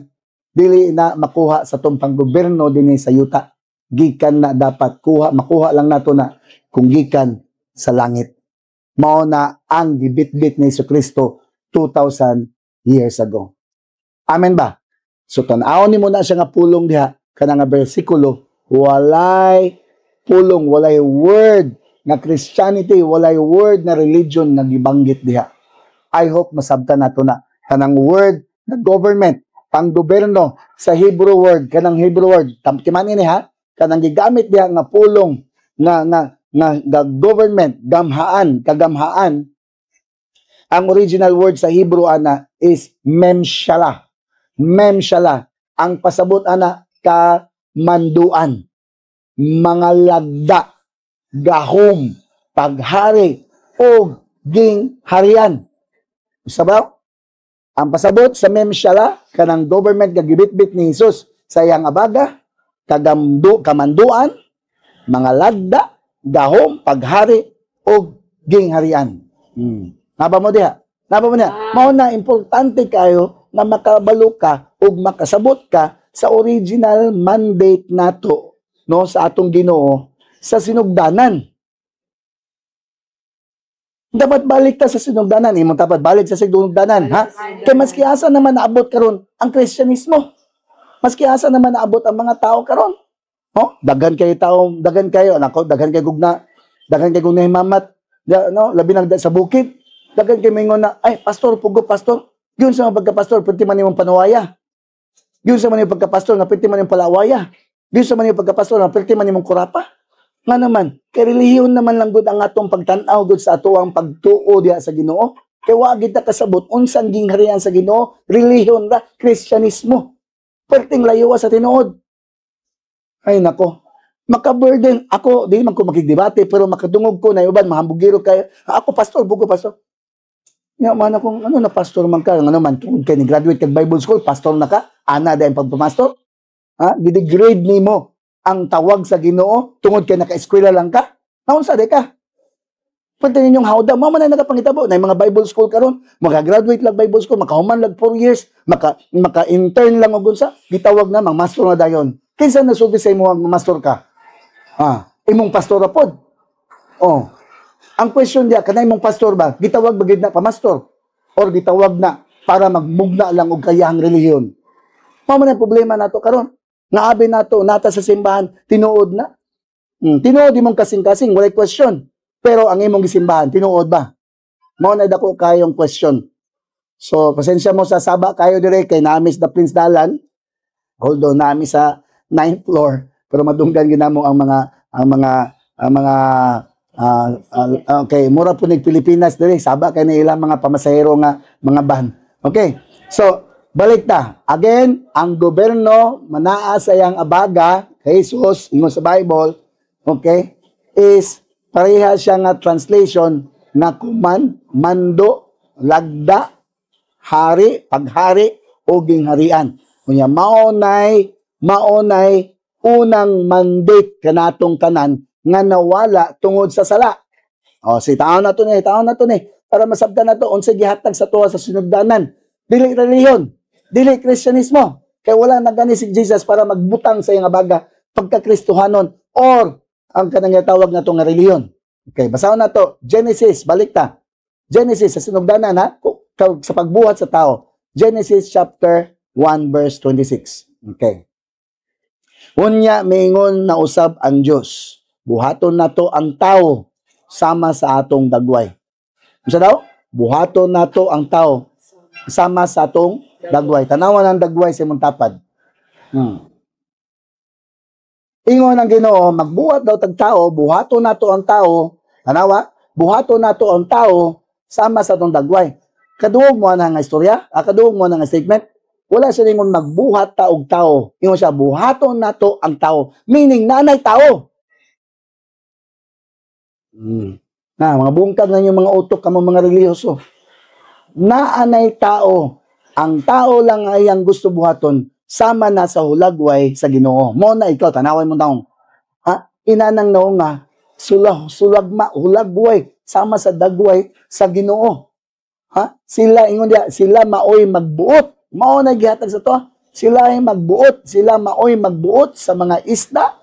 dili na makuha sa atong panggobyerno dinhi sa yuta. Gikan na dapat makuha lang nato na kung gikan sa langit. Mao na ang gibitbit ni Jesucristo 2,000 years ago. Amen ba? So tan-aw nimo na siya nga pulong diha kana nga bersikulo, walay pulong, walay word nga Christianity, walay word na religion nga gibanggit diha. I hope masabtan nato na kanang word na government, panggobyerno sa Hebrew word, kanang Hebrew word, timan ini ha, kanang gigamit diha nga pulong nga government, kagamhaan. Ang original word sa Hebrew ana is memshala. Memshala. Ang pasabot ana kamanduan, mga lagda, gahom, paghari, o gingharian. Sabaw? Ang pasabot sa memshala, kanang government gagibit-bit ni Jesus sa iyang abaga, kamanduan, mga lagda, gahom, paghari, o gingharian. Naba mo diha? Naba mo diha? Mao na importante kayo na makabalo ka o makasabot ka sa original mandate nato, no, sa atong Ginoo sa sinugdanan. Dapat balik ta sa sinugdanan, imong dapat balik sa sinugdanan, ha? Kay maski asa naman naabot karon ang Kristyanismo. Maski asa naman naabot ang mga tao karon. Oh, daghan kayo tao, daghan kayo gugna, daghan kayo gugna himamat, no, labi nang sa bukid. Daghan kayo mingon na, ay pastor, pugo pastor. Yun sa mga pagka-pastor, pwede man yung panawaya. Yun sa mga pagka-pastor, na pwede man yung palawaya. Yun sa mga pagka-pastor, na pwede man yung kurapa. Nga naman, kay relihiyon naman lang gud ang atong pagtanaw gud sa ato ang pagtuo diha sa Ginoo. Kay wa gid ta kasabot unsang gingharian sa Ginoo, relihiyon ra, Kristyanismo. Perting layo sa tinuod. Ay nako. Maka-burden ako, di man ko makigdebate pero makadungog ko na uban mahambugiro kay ako pastor, bugo pastor. Nya man akong ano na pastor man ka, ano man tungod kay ni graduate kag Bible school, pastor na ka, ana dayon pagpastor. Ha, gidegrade nimo ang tawag sa Ginoo tungod kay naka-eskwela lang ka. Naunsa de ka? Pwede ninyong hawda, mo man na nakapangitabo na mga Bible school karon, maka-graduate lang Bible school, makahuman lang 4 years, maka-intern lang og unsa, gitawag na mang master na dayon. Kinsa nasugi sa imo ang master ka? Imong pastor ra pod. Oh. Ang question dia, kanay imong pastor ba? Gitawag ba gid na pamastor? Or gitawag na para magmugna lang og kayahang relihiyon? Mao man ang problema nato karon. Naabi nato nata sa simbahan tinuod na. Tinuod imong kasing-kasing, walay question. Pero ang imong gisimbahan tinuod ba? Mao na dako kayong question. So pasensya mo sa saba kayo dire kay namis the Prince Dalan. Although nami sa 9th floor, pero madunggan ginamo ang mga okay, mura po nig Pilipinas dire, saba kay na ilang mga pamasahero nga mga van. Okay. So balik ta. Again, ang gobyerno manaa sa iyang abaga kay Jesus ingon sa Bible, okay, is pareha siya nga translation na kuman, mando, lagda, hari, paghari o gingharian. Kunya maonay unang mandate kanatong tanan nga nawala tungod sa sala. O si taon na to ni, para masabtan nato unsa gihatag sa tuwa sa sinugdanan. Dili relihiyon, dili Kristyanismo. Kay wala na gani si Jesus para magbutang sa iyang abaga pagka-Kristohanon or ang kanang tawag na nga relihiyon. Okay, basahon na to. Genesis, balik ta. Genesis sa sinugdanan ha, sa pagbuhat sa tao. Genesis chapter 1 verse 26. Okay. Unya mingon na usab ang Dios. Buhaton nato ang tao sama sa atong dagway. Unsa daw? Buhaton nato ang tao sama sa atong dagway. Tanawan ang dagway sa imong tapad. Ingon ang Ginoo, magbuhat daw tag tao, buhaton nato ang tao. Tanawa, buhaton nato ang tao sama sa atong dagway. Kaduog mo na nga istorya, kaduog mo na nga statement. Wala siya ningon magbuhat ta og tao. Ingon siya buhaton nato ang tao. Meaning nanay tao. Na mga bungkag na yung mga utok kamo mga relihiyoso. Naanay tao. Ang tao lang ay ang gusto buhaton sama na sa hulagway sa Ginoo. Mo na ikaw tanaway mo taong. Ha? Inanang nao nga sulagma hulagway sama sa dagway sa Ginoo. Ha? Sila ingon dia, sila maoy magbuot. Mao na gihatag sa to. Sila ay magbuot, sila maoy magbuot sa mga isda,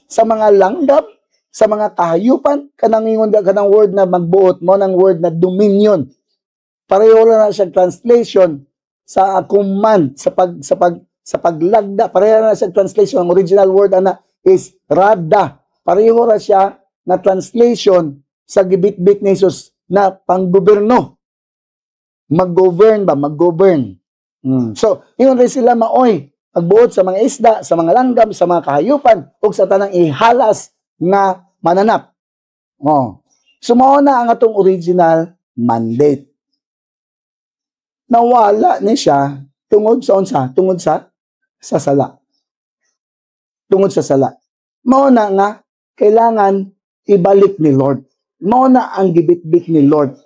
sa mga langgam, sa mga kahayupan. Kanang ingon dia kanang word na magbuot mo nang word na dominion. Pareho na siya translation sa command, sa paglagda. Pareho na siya translation. Ang original word ana is rada. Pareho na siya na translation sa gibit-bit ni Jesus na panggoberno. Mag-govern ba? Mag-govern. So, yun rin sila maoy. Magbuot sa mga isda, sa mga langgam, sa mga kahayupan, o sa tanang ihalas nga mananap. Sumao na ang atong original mandate. Nawala ni siya tungod sa unsa? Tungod sa sala. Tungod sa sala. Mao na nga kailangan ibalik ni Lord. Mao na ang gibit-bit ni Lord.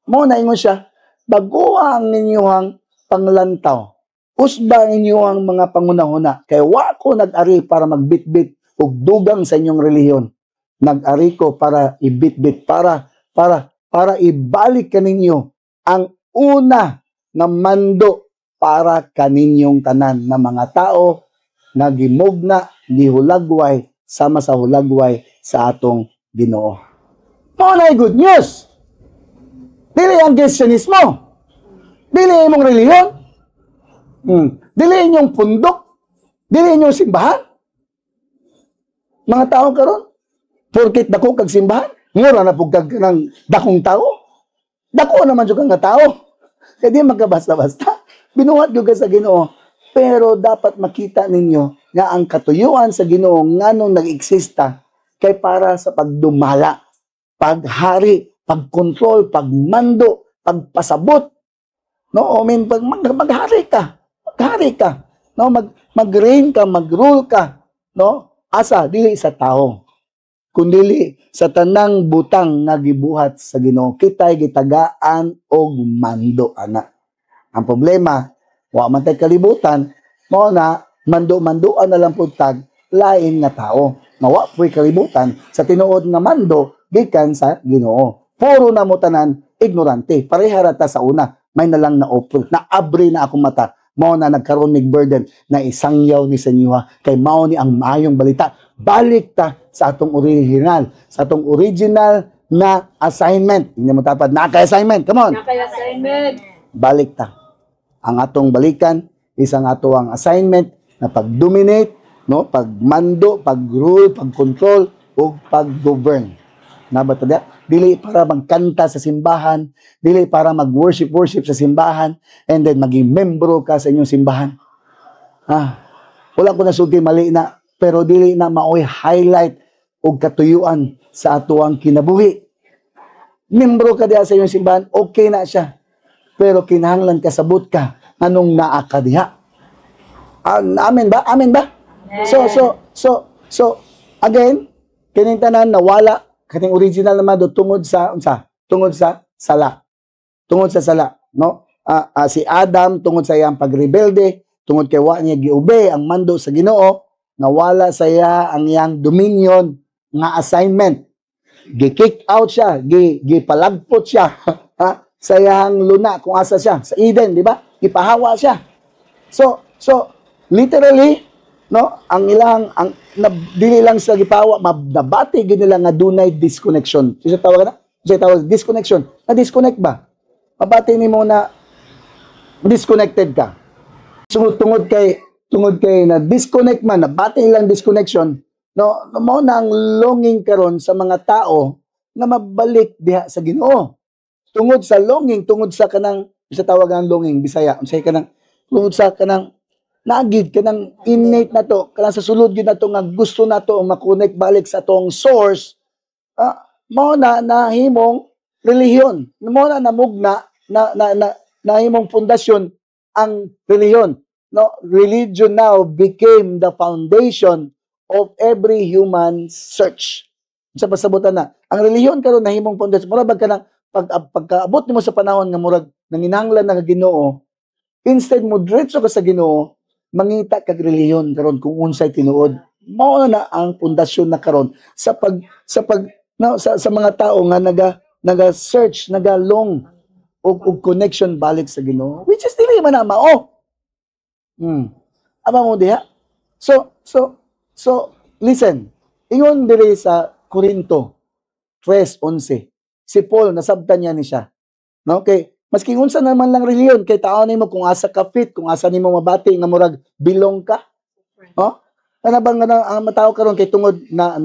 Mao na ingon siya, baguha ang ninyong panglantaw. Usba ninyong mga pangunahuna. Kay wa ko nag-ari para magbitbit ug dugang sa inyong relihiyon. Nag-ari ko para ibitbit, para ibalik kaninyo ang una na mando para kaninyong tanan na mga tao na gimugna, gihulagway, sama sa hulagway sa atong Ginoo. Mao na good news. Dili ang Kristyanismo. Dili imong relihiyon. Dili inyong pundok. Dili inyong simbahan. Mga tao karon, porket dako kag simbahan, mura na pug kag ng dakong tao. Dako naman jud nga tao. Kaya di magkabasta-basta. Binuhat yung sa Ginoo. Pero dapat makita ninyo nga ang katuyuan sa Ginoo nganong nag-eksista kay para sa pagdumala, paghari, pagkontrol, pagmando, pagpasabot. No, pag maghari ka. Maghari ka. No, mag-reign ka, mag-rule ka. No? Asa dili sa tao. Kundili sa tanang butang nga gibuhat sa Ginoo, kitay gitagaan og mando ana. Ang problema, wa man tay kalibutan, mao na mando-mandoan na lang pud tag lain nga tao. Mawa puy kalibutan sa tinuod nga mando gikan sa Ginoo. Puro na mo tanan ignorante. Pareha ta sa una, may nalang na-open, na-abri na akong mata. Mao na nagkaroon mig burden na isangyaw ni Senyuha kay mao ni ang maayong balita. Balik ta sa atong original, na assignment. Hindi mo tapad, naka-assignment. Come on. Naka-assignment. Balik ta. Ang atong balikan, isang ato ang assignment na pag-dominate, no? Pag-mando, pag-rule, pag-control, o pag-govern. Nabata dia? Dili para magkanta sa simbahan, dili para mag-worship sa simbahan, and then maging membro ka sa inyong simbahan. Wala ko na sulti mali na, pero dili na maoy highlight o katuyuan sa atuang kinabuhi. Membro ka diha sa inyong simbahan, okay na siya. Pero kinahanglan kasabot ka anong naa ka diha. Amen ba? Amen ba? So again, kining tanan nawala kaning original naman do tungod sa sala. Tungod sa sala, no? Si Adam tungod sa iyang pagrebelde, tungod kay wa niya giobey ang mando sa Ginoo, nawala sa iya ang iyang dominion nga assignment. Gi-kick out siya, gipalagpot siya sa iyang luna kung asa siya, sa Eden, di ba? Ipahawa siya. So literally, no, ang ilang dili lang sa gipawa, nabati gid nila nga dunay disconnection. Isa tawag na? Isa tawag disconnection. Na disconnect ba? Mabati nimo na disconnected ka. Tungod kay na disconnect man, nabati nilang disconnection. No, mao na ang longing karon sa mga tao na mabalik diha sa Ginoo. Tungod sa longing, tungod sa kanang isa tawag ang longing Bisaya, unsay kanang tungod sa kanang nagid kanang innate na to, kanang sa sulod gid nato nga gusto nato makonek balik sa tong source. Mao na nahimong relihiyon. Mao na namugna na imong pundasyon ang reliyon. No, religion now became the foundation of every human search. Sa pasabutan na, ang reliyon karon nahimong pundasyon. Murag ka na pagkaabot nimo sa panahon nga murag nanginahanglan na Ginoo, instead mo diretso ka sa Ginoo, mangita kag reliyon karon kung unsay tinuod. Mao na ang pundasyon na karon sa mga tao nga naga-search, nagalong og connection balik sa Ginoo, which is dili man na mao. Aba mo diha. So listen. Ingon diri sa Korinto 3:11. Si Paul nasabtan niya ni siya. No, kay maski unsa naman lang reliyon kay tao nimo kung asa ka fit, kung asa nimo mabati nga murag bilong ka. Oh? Kana bang ang matao karon kay tungod na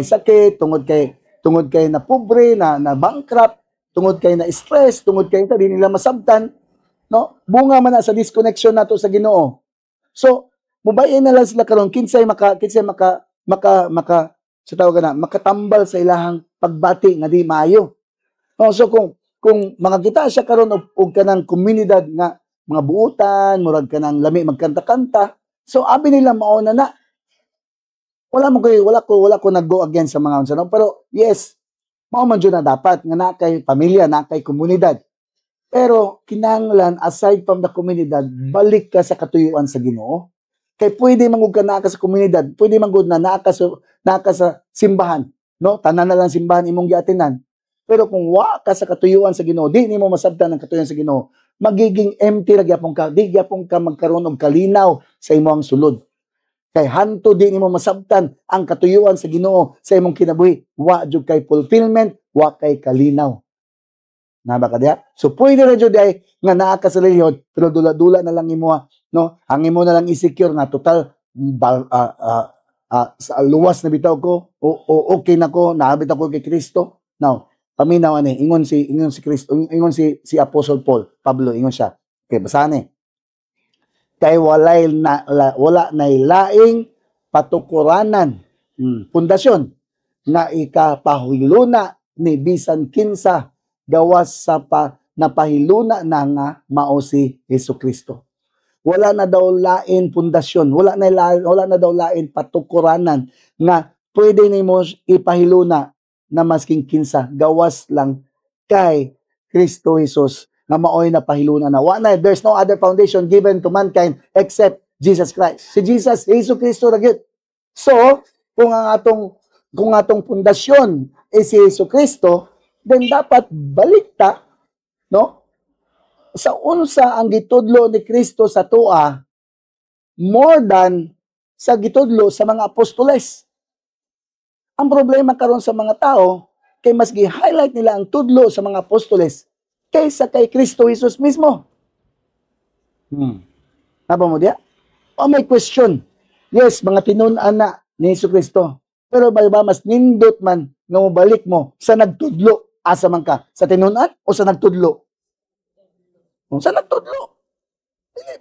sakit, tungod kay na pobre, na bankrupt, tungod kay na stress, tungod kay di nila masabtan, no? Bunga man na sa disconnection nato sa Ginoo. So, mubayin na lang sila karon kinsay maka sa tawag na makatambal sa ilahang pagbati nga di maayo. No, so kung makakita siya karon og kanang komunidad nga mga buutan, murag kanang lami magkanta-kanta, so abi nila mao na. Wala ko nag-go against sa mga unsa, no? Pero yes, mao man jud na dapat nga na kay pamilya, na kay komunidad. Pero kinahanglan aside from the komunidad, balik ka sa katuyuan sa Ginoo. Kay pwede mangud ka na ka sa komunidad, pwede mangud na ka sa simbahan, no? Tanan na lang simbahan imong giatinan. Pero kung wa ka sa katuyuan sa Ginoo, di nimo masabtan ang katuyuan sa Ginoo, magiging empty ra gyapon ka, di gyapon ka magkaroon og kalinaw sa imong sulod. Kay hanto di nimo masabtan ang katuyuan sa Ginoo sa imong kinabuhi, wa jud kay fulfillment, wa kay kalinaw. Naba ka diha? So pwede ra jud ay nga naa ka sa reliyon, pero dula-dula na lang imo, no? Ang imo na lang i-secure nga total sa luwas na bitaw ko, o okay na ko, naabit ako kay Kristo. Now, paminaw ani, ingon si Kristo, ingon si Apostle Pablo, ingon siya. Okay, basahan ni. Kay wala na laing patukuranan, pundasyon, na ikapahiluna ni bisan kinsa gawas sa napahiluna na nga mao si Jesucristo. Wala na daw lain pundasyon, wala na daw lain patukuranan nga pwede nimo ipahiluna na masking kinsa gawas lang kay Kristo Jesus nga maoy na pahiluna na. There's no other foundation given to mankind except Jesus Christ. Si Jesus, Jesu Kristo ra gyud. So, kung atong pundasyon is si Jesu Kristo, then dapat balikta, no? Sa unsa ang gitudlo ni Kristo sa tua more than sa gitudlo sa mga apostoles. Ang problema karon sa mga tao kay mas gi-highlight nila ang tudlo sa mga apostoles kaysa kay Kristo Jesus mismo. Naba mo diya? O may question. Yes, mga tinun-an na ni Jesu Kristo. Pero ba mas nindot man nga mobalik mo sa nagtudlo, asa man ka? Sa tinun-an o sa nagtudlo? Sa nagtudlo.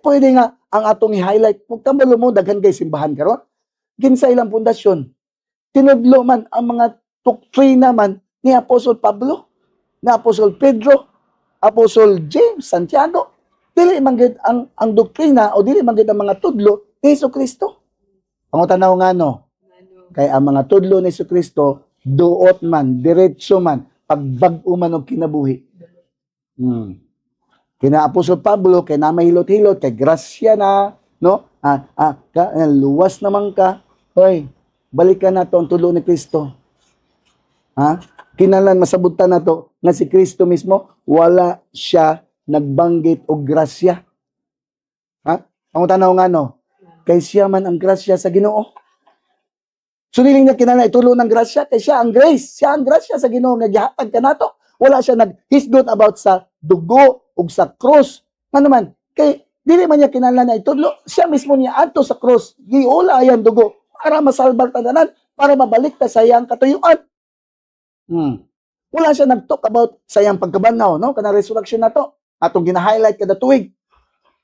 Pwede nga ang atong i-highlight. Kung kamalo mo, daghan kay simbahan karon. Kinsa ilang pundasyon. Tinudlo man ang mga doktrina man ni Apostol Pablo, ni Apostol Pedro, Apostol James, Santiago. Dili man gid ang doktrina o dili man gid ang mga tudlo ni Jesucristo. Ang tanaw nga no, kay ang mga tudlo ni Jesucristo duot man, diretso man, pagbag-o man og kinabuhi. Kina Apostol Pablo kay na mahilot-hilot kay grasya na, no? Luwas naman ka. Hoy, balikan nato ang tudlo ni Kristo. Kinahanglan masabutan nato nga si Kristo mismo wala siya nagbanggit og grasya. Ang tanaw nga no, kay siya man ang grasya sa Ginoo. So dili niya kinahanglan itulo ng grasya kay siya ang grace, siya ang grasya sa Ginoo nga gihatag kanato. Wala siya naghisgot about sa dugo ug sa cross. Ano man, kay dili man niya kinahanglan na itudlo, siya mismo niya adto sa cross, giula ayan dugo para masalbar tanan, para mabalik ta sa iyang katuyuan. Wala siya nag-talk about sa iyang pagkabanaw, no? Kanang resurrection na to. Atong gina-highlight kada tuig.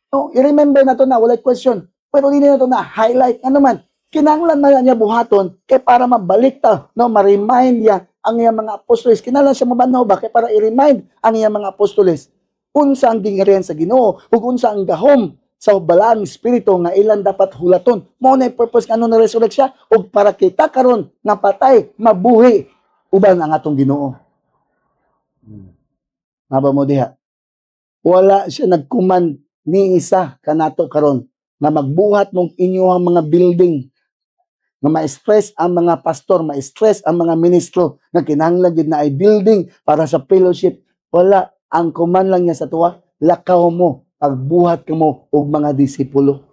No, i-remember na to na, wala question. Pero hindi na to na highlight. Ano man, kinahanglan na niya buhaton kay para mabalik ta, no? Ma-remind niya ang iyang mga apostoles. Kinahanglan siya mabanaw ba? Kay para i-remind ang iyang mga apostoles. unsa ang gingarihan sa Ginoo ug unsa ang gahom sa balaang espiritu nga ilan dapat hulaton. Mao na purpose nga na resurrect siya ug para kita karon nga patay mabuhi uban ang atong Ginoo. Naba mo diha. Wala siya nagkuman ni isa kanato karon nga magbuhat mong inyong mga building nga ma-stress ang mga pastor, ma-stress ang mga ministro nga kinahanglan gid na ay building para sa fellowship. Wala, ang kuman lang niya sa tuwa, lakaw mo, pagbuhat ka mo og mga disipulo.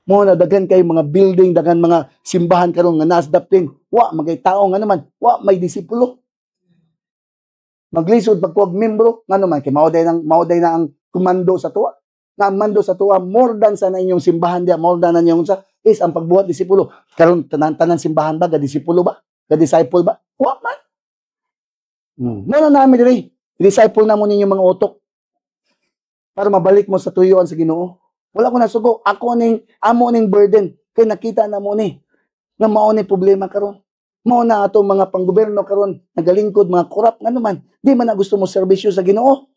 Mo na daghan kay mga building, daghan mga simbahan karon nga nasdapting, wa magay tao nga naman, wa may disipulo. Maglisod pagkuwag membro, nga naman kay mauday na ang komando sa tuwa. Nga mando sa tuwa more than sa na inyong simbahan dia, more than na inyong sa is ang pagbuhat disipulo. Karon tanan simbahan ba ga disipulo ba? Ga disciple ba? Wa man. Muna namin diri, disciple na mo ninyo mga utok para mabalik mo sa tuyuan sa Ginoo. Wala ko nasugo, ako ning amo ning burden kay nakita na mo ni nga mao ni problema karon. Mao na ato mga panggobyerno karon nagalingkod mga korap nga naman, di man na gusto mo serbisyo sa Ginoo.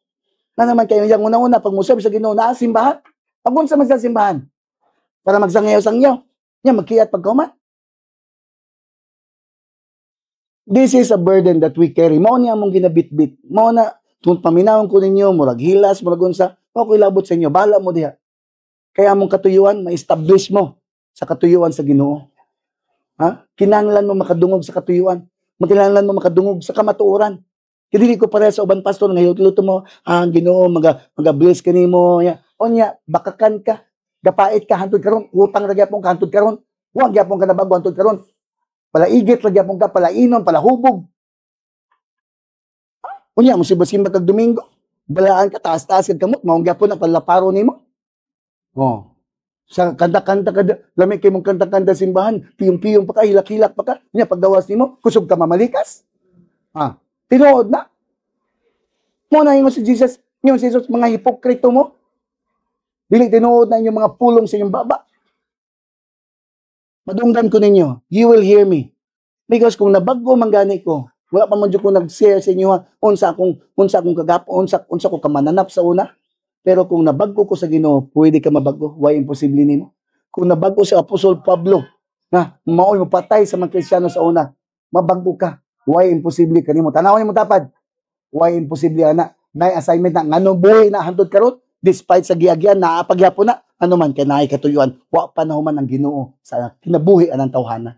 Na naman kayo yang una-una pag mo serve sa Ginoo na simbahan. Pag unsa man sa simbahan para magsangyaw-sangyaw, nya magkiyat pagkauman. This is a burden that we carry. Mao niya among ginabitbit. Mao na kung paminawon ko ninyo murag hilas, murag unsa, mao ko ilabot sa inyo, bala mo diha. Kaya among katuyuan ma-establish mo sa katuyuan sa Ginoo. Ha? Kinahanglan mo makadungog sa katuyuan. Kinahanglan mo makadungog sa kamatuoran. Kaya ko pareha sa uban pastor nga luto mo, Ginoo maga-bless kanimo. Onya, bakakan ka, gapait ka hantud karon, utang ra gyapon ka hantud karon. Wa gyapon ka nabago hantud karon. Palaigit ra gyapon ka, palainom, palahubog. Unya mo simba-simba kag Domingo. Balaan ka taas-taas kag kamot, mao gyapon ang palaparo nimo. Oh. Sa kanta-kanta ka, lami kay mong kanta-kanta simbahan, piyong-piyong pa ka, hilak-hilak pa ka. Unya paggawas nimo, kusog ka mamalikas. Tinuod na. Muna yung si Jesus, mga hipokrito mo. Dili tinuod na yung mga pulong sa inyong baba. Madunggan ko ninyo, you will hear me. Because kung nabago manggani ko, wala pa man ko nag-share sa inyo, unsa akong kagapo, unsa ko kamananap sa una. Pero kung nabago ko sa Ginoo, pwede ka mabago. Why imposible nimo? Kung nabago si Apostol Pablo, na maoy mo patay sa mga Kristiyano sa una, mabago ka. Why imposible kanimo? Tanawon nimo tapad. Why imposible ana? Nay assignment na nganong buhay na hantud karon despite sa giagyan na pagyapon na ano man kay naay katuyuan wa panahuman ang Ginoo sa kinabuhi anang tawhana.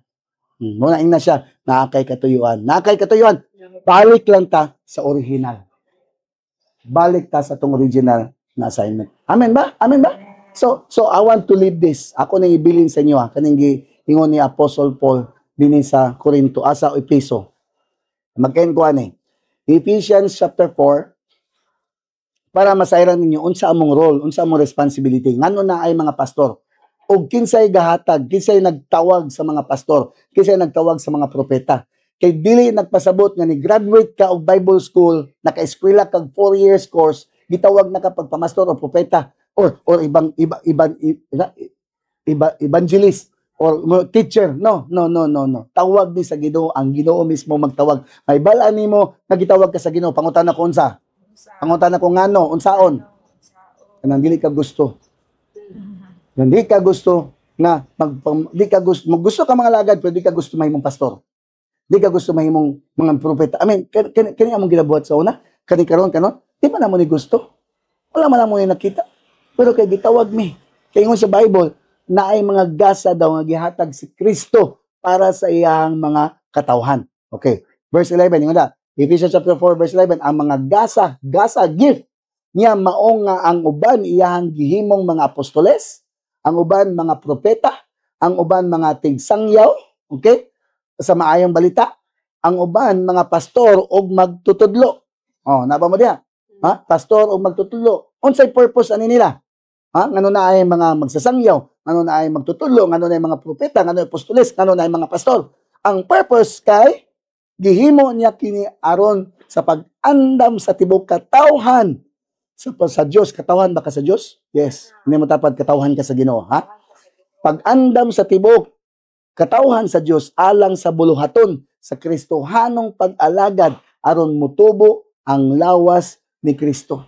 Muna ing na siya naakay katuyuan. Naakay katuyuan. Balik lang ta sa original. Balik ta sa tong original na assignment. Amen ba? Amen ba? So I want to leave this. Ako nang ibilin sa inyo kaning giingon ni Apostle Paul dinhi sa Corinto asa Efeso. Mag-end ko ani. Ephesians chapter 4 para masayran ninyo unsa among role, unsa among responsibility. Ngano na ay mga pastor. O kinsay gahatag, kinsay nagtawag sa mga pastor, kinsay nagtawag sa mga propeta. Kay dili nagpasabot nga ni graduate ka og Bible school, naka-eskwela kag 4 years course, gitawag na ka pagpamastor o propeta or evangelist or teacher. No. Tawag ni sa Ginoo, ang Ginoo mismo magtawag. May balaan nimo nagitawag ka sa Ginoo, pangutan ko unsa? Pangutan ko ngano, unsaon? Kanang dili ka gusto. Hindi ka gusto nga gusto ka mga lagad pero di ka gusto mahimong pastor. Di ka gusto mahimong mga propeta. I mean, kani among ginabuhat sa una, kani karon di man mo ni gusto. Wala man mo ni nakita. Pero kay gitawag mi. Kay ingon sa Bible, na ay mga gasa daw nga gihatag si Kristo para sa iyang mga katawhan. Okay. Verse 11, ingon na. Ephesians chapter 4 verse 11, ang mga gasa gift niya mao nga ang uban iyang gihimong mga apostoles, ang uban mga propeta, ang uban mga tigsangyaw, okay? Sa maayong balita, ang uban mga pastor og magtutudlo. Oh, naba mo diha? Ha? Pastor og magtutudlo. Unsay purpose ani nila? Ha? Ngano na ay mga magsasangyaw, ngano na ay magtutudlo, ngano na ay mga propeta, ngano ay apostoles, ngano na ay mga pastor. Ang purpose kay gihimo niya kini aron sa pag-andam sa tibok katawhan sa Dios. Katawhan ba ka sa Dios? Yes. Hindi mo dapat katawhan ka sa Ginoo, ha? Pag-andam sa tibok katawhan sa Dios alang sa buluhaton sa Kristohanong pag-alagad aron mutubo ang lawas ni Kristo.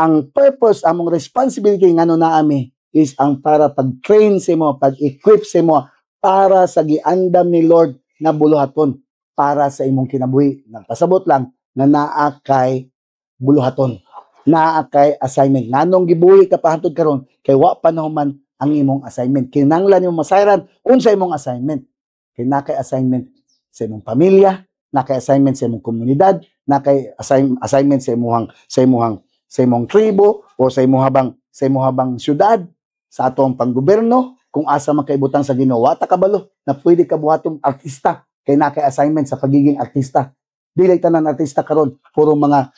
ang purpose, among responsibility ngano naami is ang para pag-train sa mo, pag-equip sa mo para sa giandam ni Lord na buluhaton para sa imong kinabuhi. Nagpasabot lang na naa kay buluhaton. Naa kay assignment. Nganong gibuhi ka pahantod karon kay wa pa nahuman ang imong assignment. Kinahanglan imong masayran unsa imong assignment. Kay na kay assignment sa imong pamilya, na kay assignment sa imong komunidad, na kay assignment sa imong tribo o sa imong habang syudad, sa atong panggobyerno, kung asa makaibutang sa Ginoo, wa ta kabalo na pwede ka buhatong artista kay na kay assignment sa pagiging artista. Dili tanan artista karon, puro mga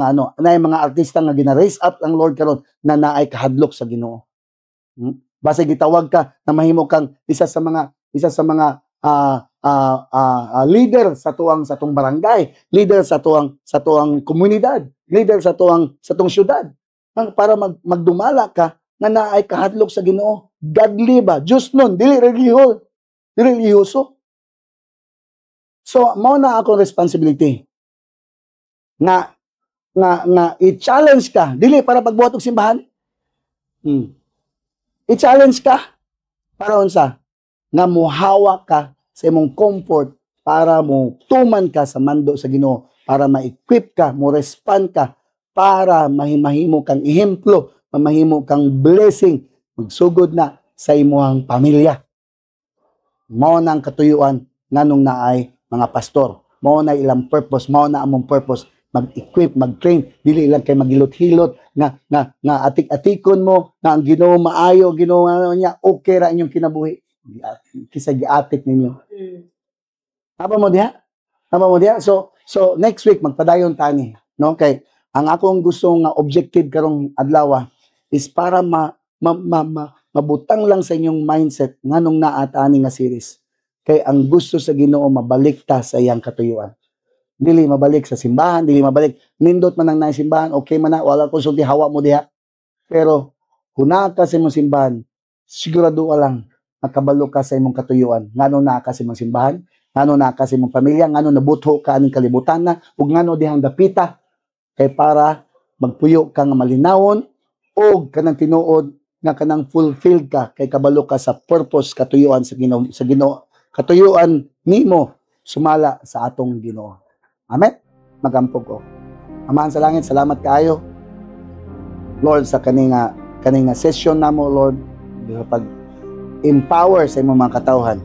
ano, naay mga artista nga gina-raise up ang Lord karon na naay kahadlok sa Ginoo. Basta gitawag ka na mahimo kang isa sa mga leader sa tuang barangay, leader sa tuang komunidad, leader sa tuang syudad. Para magdumala ka nga naay kahadlok sa Ginoo. Godly ba? Diyos nun, dili religyoso. So, mao na akong responsibility nga i-challenge ka, dili para pagbuhat og simbahan. I-challenge ka para unsa? Nga muhawa ka sa imong comfort para mo tuman ka sa mando sa Ginoo, para ma-equip ka, mo respond ka, para mahimo kang ehemplo, mahimo kang blessing, magsugod na sa imong pamilya. Mao na ang katuyuan nganong naay mga pastor. Mao na ilang purpose, mao na among purpose, mag-equip, mag-train, dili lang kay magilot-hilot nga atik-atikon mo na ang Ginoo maayo, Ginoo niya okay ra inyong kinabuhi. Kisa giatik ninyo. Apa mo diha? So next week magpadayon tani, no? Kay ang akong gusto nga objective karong adlaw is para mabutang lang sa inyong mindset nganong naa ani nga series. Kay ang gusto sa Ginoo mabalik ta sa iyang katuyuan. Dili mabalik sa simbahan, dili mabalik nindot man ang simbahan, okay man na, wala ko sulti hawa mo diha. Pero kuna ka sa imong simbahan, sigurado ka lang makabalo ka sa imong katuyuan. Ngano naa ka sa imong simbahan, ngano naa ka sa imong pamilya, ngano nabutho ka aning kalibutan na, ug ngano dihang dapita kay para magpuyo ka nga malinawon o kanang tinuod nga kanang fulfilled ka kay kabalo ka sa purpose katuyuan sa Ginoo. Katuyuan nimo sumala sa atong Ginoo. Amen. Magampog ko. Amahan sa langit, salamat kaayo Lord sa kaninga session namo Lord, pag-empower sa imong mga katawhan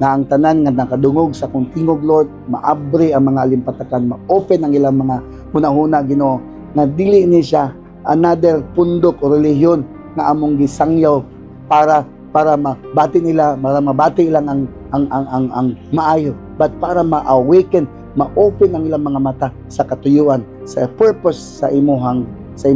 na ang tanan nga nakadungog sa kong tingog Lord, maabri ang mga alimpatakan, ma-open ang ilang mga hunahuna Ginoo, na dili ni siya another pundok o relihiyon na among gisangyaw para mabati ilang ang maayo, but para ma-awaken, ma-open ang ilang mga mata sa katuyuan, sa purpose sa imuhang sa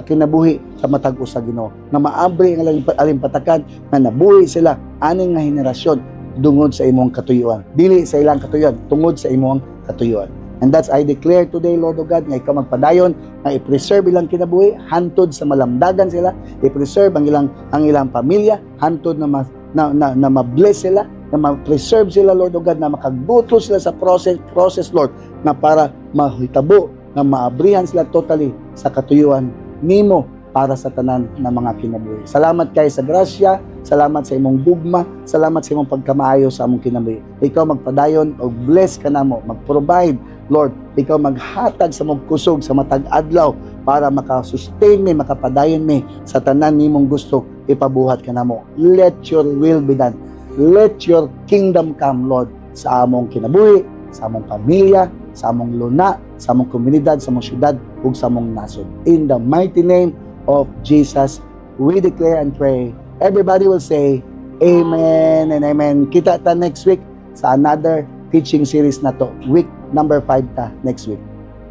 kinabuhi sa matag usa Ginoo, na maabri ang alimpatakan na nabuhi sila aning nga henerasyon tungod sa imong katuyuan, dili sa ilang katuyuan, tungod sa imong katuyuan. And that's I declare today, Lord of God, nga ikaw magpadayon nga i-preserve ilang kinabuhi hantod sa malamdagan sila, i-preserve ang ilang pamilya hantod na ma-bless sila, na ma-preserve sila, Lord of God, na makagbuto sila sa process Lord, na para mahitabo na maabrihan sila totally sa katuyuan nimo para sa tanan ng mga kinabuhi. Salamat kay sa grasya, salamat sa imong gugma, salamat sa imong pagkamaayo sa among kinabuhi. Ikaw magpadayon o bless ka namo, mag-provide, Lord. Ikaw maghatag sa mong kusog sa matag adlaw para makasustain mi, makapadayon mi sa tanan nimong gusto ipabuhat ka namo. Let your will be done. Let your kingdom come, Lord, sa among kinabuhi, sa among pamilya, sa among luna, sa among komunidad, sa among syudad, ug sa among nasod. In the mighty name of Jesus, we declare and pray. Everybody will say, Amen and Amen. Kita ta next week sa another teaching series na to. Week number 5 ta next week.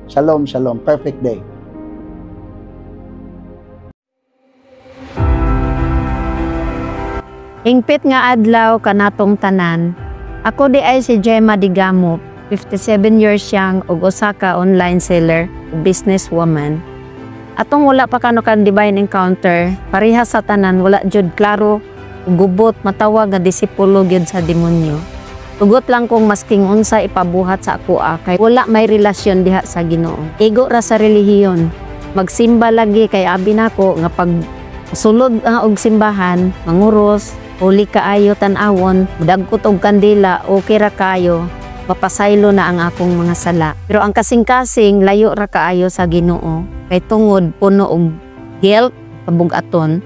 Shalom, shalom. Perfect day. Hingpit nga adlaw kanatong tanan. Ako di ay si Gemma Digamo, 57 years young ug usa ka online seller ug businesswoman. Atong wala pa kano kan divine encounter, pareha sa tanan wala jud klaro ug gubot matawag nga disipulo gyud sa demonyo. Tugot lang kung masking unsa ipabuhat sa akoa kay wala may relasyon diha sa Ginoo. Igo ra sa relihiyon. magsimba lagi kay abi nako nga pag sulod og simbahan, manguros, huli kaayo tan-awon, dagkot og kandila, okay ra kayo, mapasaylo na ang akong mga sala. Pero ang kasing-kasing layo ra kaayo sa Ginoo kay tungod puno og guilt, kabugaton,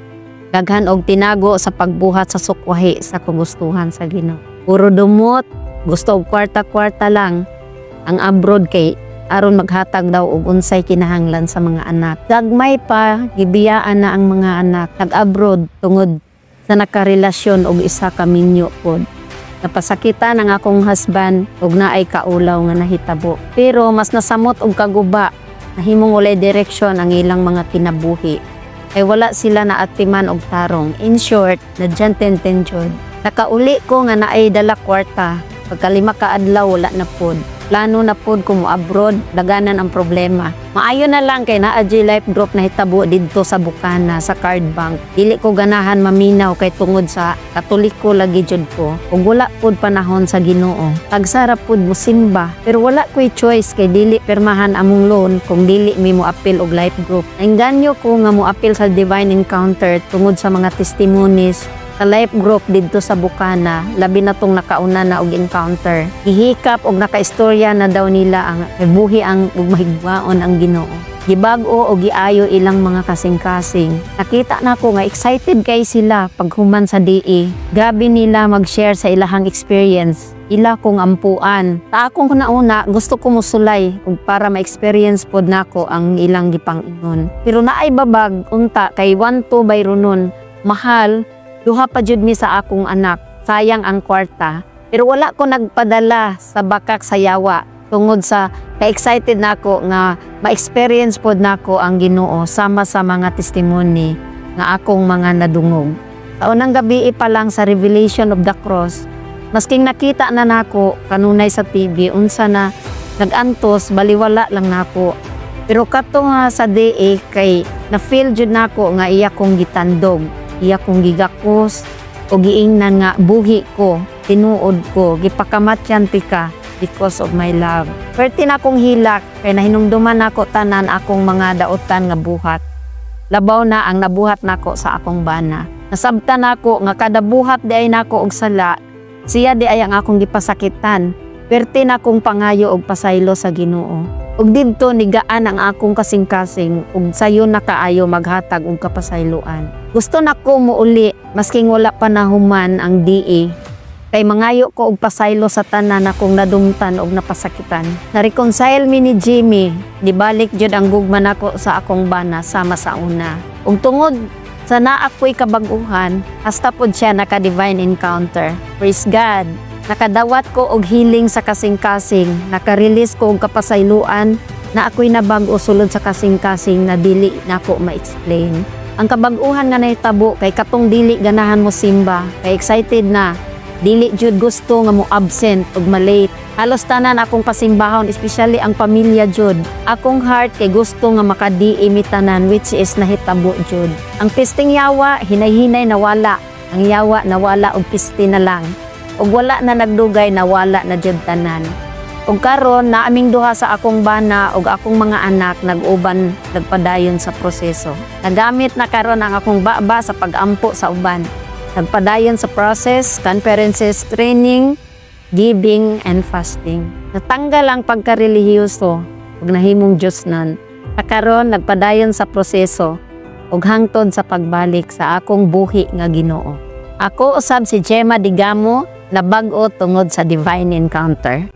daghan og tinago sa pagbuhat sa sukwahi sa kagustuhan sa Ginoo. Puro dumot, gusto og kwarta-kwarta lang ang abroad kay aron maghatag daw og unsay kinahanglan sa mga anak. Dagmay pa gibiyaan na ang mga anak nag-abroad tungod sa nakarelasyon og isa ka minyo pod. Napasakitan ang akong husband og naay kaulaw nga nahitabo. Pero mas nasamot og kaguba, nahimong walay direksyon ang ilang mga kinabuhi. Kay wala sila naatiman og tarong. In short, nadyan jud. Nakauli ko nga naay dala kwarta. Pagkalima ka adlaw wala na pod. Plano na pod ko mo abroad, daganan ang problema. Maayo na lang kay naa life group na hitabo didto sa Bukana sa Card Bank. Dili ko ganahan maminaw kay tungod sa Katoliko lagi jud ko. Ug wala pod panahon sa Ginoo. Tagsarap pod mo simba, pero wala ko'y choice kay dili permahan among loan kung dili mi mo apil og life group. Nainganyo ko nga mo apil sa Divine Encounter tungod sa mga testimonies sa life group didto sa Bukana, labi na tong nakauna na og encounter. Gihikap og nakaistorya na daw nila ang buhi ang ug mahigwaon ang Ginoo. Gibag-o og giayo ilang mga kasing-kasing. Nakita nako nga excited kay sila paghuman sa DE. Gabi nila mag-share sa ilahang experience. Ila kong ampuan. Ta akong nauna gusto ko musulay ug para ma-experience pod nako ang ilang gipang-ingon. Pero naay babag unta kay 1-2 bayronon. Mahal. Duha pa jud mi sa akong anak, sayang ang kwarta. Pero wala ko nagpadala sa bakak sa yawa tungod sa ka-excited nako nga ma-experience pod nako ang Ginoo sama sa mga testimony nga akong mga nadungog. Sa unang gabi pa lang sa Revelation of the Cross, masking nakita na nako kanunay sa TV unsa na nagantos baliwala lang nako. Pero kato nga sa DE kay na feel jud nako nga iya kong gitandog. Iya kong gigakos o giingnan nga buhi ko, tinuod ko, gipakamatyan tika because of my love. Perti na akong hilak, kay nahinumduman nako tanan akong mga daotan nga buhat. Labaw na ang nabuhat nako sa akong bana. Nasabtan nako nga kada buhat di ay nako og sala, siya di ay ang akong gipasakitan. Perti na akong pangayo og pasaylo sa Ginoo. Ug didto nigaan ang akong kasing-kasing ug sayo na kaayo maghatag og kapasayloan. Gusto nako muuli masking wala pa nahuman ang DE. Kay mangayo ko og pasaylo sa tanan akong nadumtan og napasakitan. Na-reconcile mi ni Jimmy, dibalik jud ang gugma nako sa akong bana sama sa una. Ug tungod sa naa ko'y kabag-uhan, hasta pod siya naka-divine encounter. Praise God! Nakadawat ko og healing sa kasing-kasing, naka-release ko og kapasayloan na ako'y nabag-o sulod sa kasing-kasing na dili nako ma-explain. Ang kabag-uhan nga nahitabo kay katong dili ganahan mo simba, kay excited na, dili jud gusto nga mo absent ug malate. Halos tanan akong pasimbahon, especially ang pamilya jud. Akong heart kay gusto nga makadi imitanan which is nahitabo jud. Ang pisting yawa, hinay-hinay nawala. Ang yawa nawala og piste na lang. Ug wala na nagdugay nawala na jud tanan. Ug karon na aming duha sa akong bana ug akong mga anak nag-uban nagpadayon sa proseso. Nagamit na karon ang akong baba sa pag-ampo sa uban. Nagpadayon sa process, conferences, training, giving and fasting. Natanggal ang pagkarelihiyoso ug nahimong Dios nan. Karon nagpadayon sa proseso ug hangtod sa pagbalik sa akong buhi nga Ginoo. Ako usab si Gemma Digamo na bag-o tungod sa Divine Encounter.